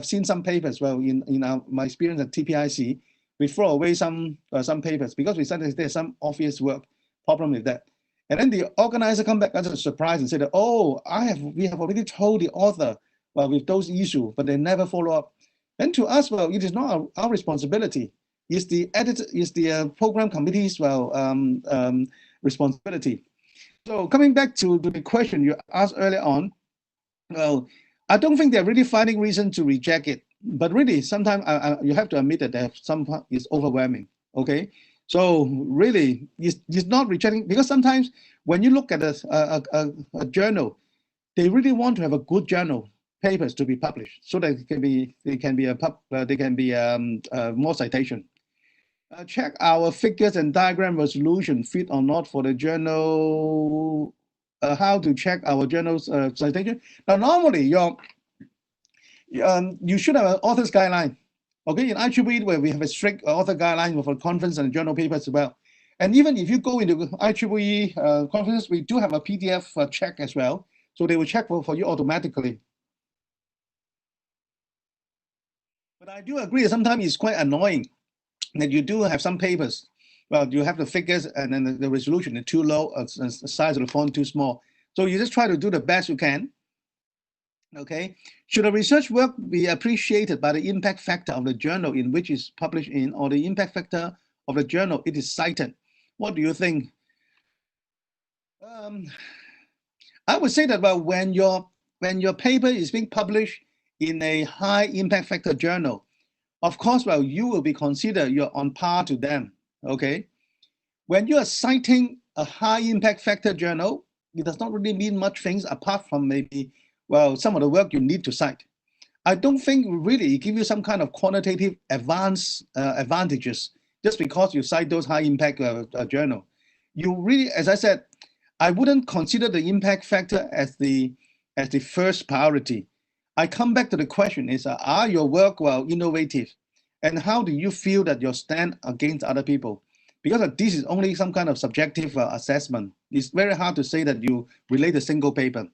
seen some papers, well, in my experience at TPIC, we throw away some papers because we said there's some obvious work problem with that. And then the organizer come back as a surprise and said, oh, we have already told the author, well, with those issues, but they never follow up. And to us, well, it is not our responsibility. It's the program committee's, well, responsibility. So coming back to the question you asked earlier on, well, I don't think they're really finding reason to reject it. But really, sometimes you have to admit that some is overwhelming. Okay, so really, it's not rejecting, because sometimes when you look at a journal, they really want to have a good journal papers to be published, so that they can be more citation. Check our figures and diagram resolution fit or not for the journal. How to check our journal's citation? Now, normally you should have an author's guideline. Okay, in IEEE, where we have a strict author guideline for conference and journal papers as well. And even if you go into IEEE conference, we do have a PDF check as well. So they will check for you automatically. But I do agree, sometimes it's quite annoying that you do have some papers. Well, you have the figures and then the resolution is too low, the size of the font too small. So you just try to do the best you can. Okay, should a research work be appreciated by the impact factor of the journal in which it's published in, or the impact factor of the journal it is cited? What do you think? I would say that, well, when your paper is being published in a high impact factor journal, of course, well, you will be considered you're on par to them. Okay, when you are citing a high impact factor journal, it does not really mean much things apart from maybe, well, some of the work you need to cite. I don't think really it gives you some kind of quantitative advantages just because you cite those high impact journal. You really, as I said, I wouldn't consider the impact factor as the first priority. I come back to the question is, are your work, well, innovative? And how do you feel that you stand against other people? Because this is only some kind of subjective assessment. It's very hard to say that you relate a single paper.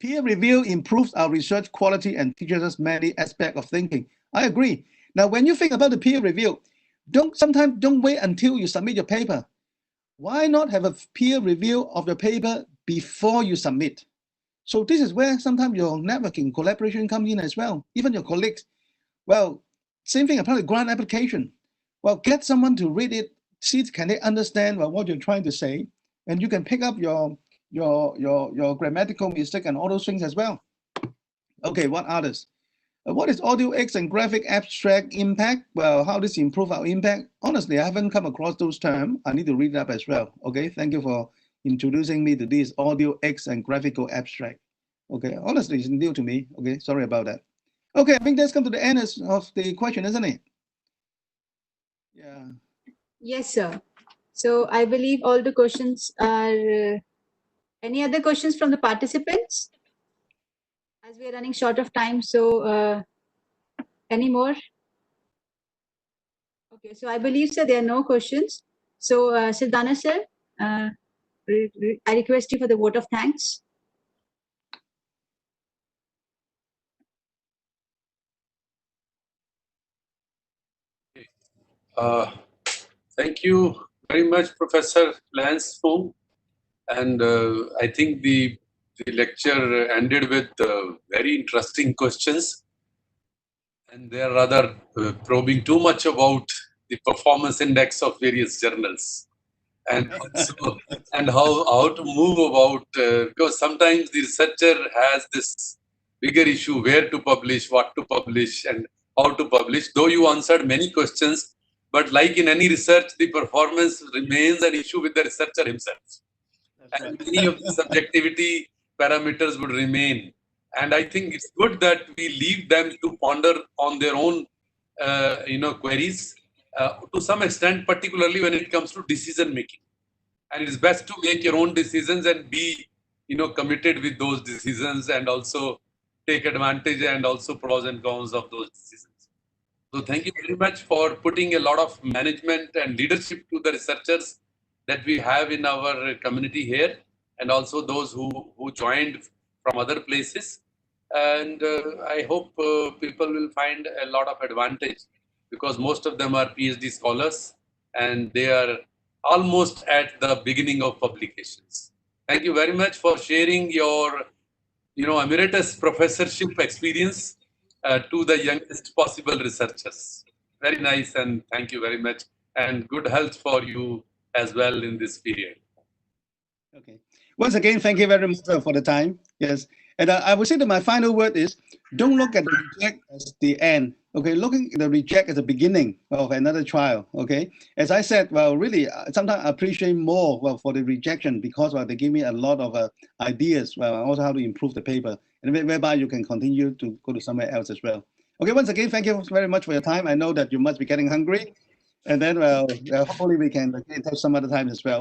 Peer review improves our research quality and teaches us many aspects of thinking. I agree. Now, when you think about the peer review, sometimes don't wait until you submit your paper. Why not have a peer review of your paper before you submit? So this is where sometimes your networking collaboration comes in as well. Even your colleagues. Well, same thing applies to grant application. Well, get someone to read it, see can they understand what you're trying to say, and you can pick up your grammatical mistake and all those things as well. Okay, what others? What is audio X and graphic abstract impact? Well, how does it improve our impact? Honestly, I haven't come across those terms. I need to read it up as well. Okay, thank you for introducing me to this audio X and graphical abstract. Okay, honestly, it's new to me. Okay, sorry about that. Okay, I think that's come to the end of the question, isn't it? Yeah. Yes, sir. So I believe all the questions are. Any other questions from the participants? As we are running short of time, so any more? Okay, so I believe, sir, there are no questions. So, Siddhana, sir, I request you for the vote of thanks. Thank you very much, Professor Lance Fung. And I think the lecture ended with very interesting questions. And they are rather probing too much about the performance index of various journals. And also, and how to move about, because sometimes the researcher has this bigger issue, where to publish, what to publish, and how to publish. Though you answered many questions, but like in any research, the performance remains an issue with the researcher himself. And many of the subjectivity parameters would remain. And I think it's good that we leave them to ponder on their own, queries. to some extent, particularly when it comes to decision making. And it is best to make your own decisions and be, committed with those decisions, and also take advantage and also pros and cons of those decisions. So thank you very much for putting a lot of management and leadership to the researchers that we have in our community here, and also those who joined from other places. And I hope people will find a lot of advantage, because most of them are PhD scholars and they are almost at the beginning of publications. Thank you very much for sharing your, emeritus professorship experience to the youngest possible researchers. Very nice, and thank you very much. And good health for you as well in this period. Okay. Once again, thank you very much for the time. Yes. And I would say that my final word is, don't look at the reject as the end. Okay, looking at the reject as the beginning of another trial. Okay, as I said, well, really, sometimes I appreciate more for the rejection, because they give me a lot of ideas, also how to improve the paper, and whereby you can continue to go to somewhere else as well. Okay, once again, thank you very much for your time. I know that you must be getting hungry, and then hopefully we can get in touch some other time as well.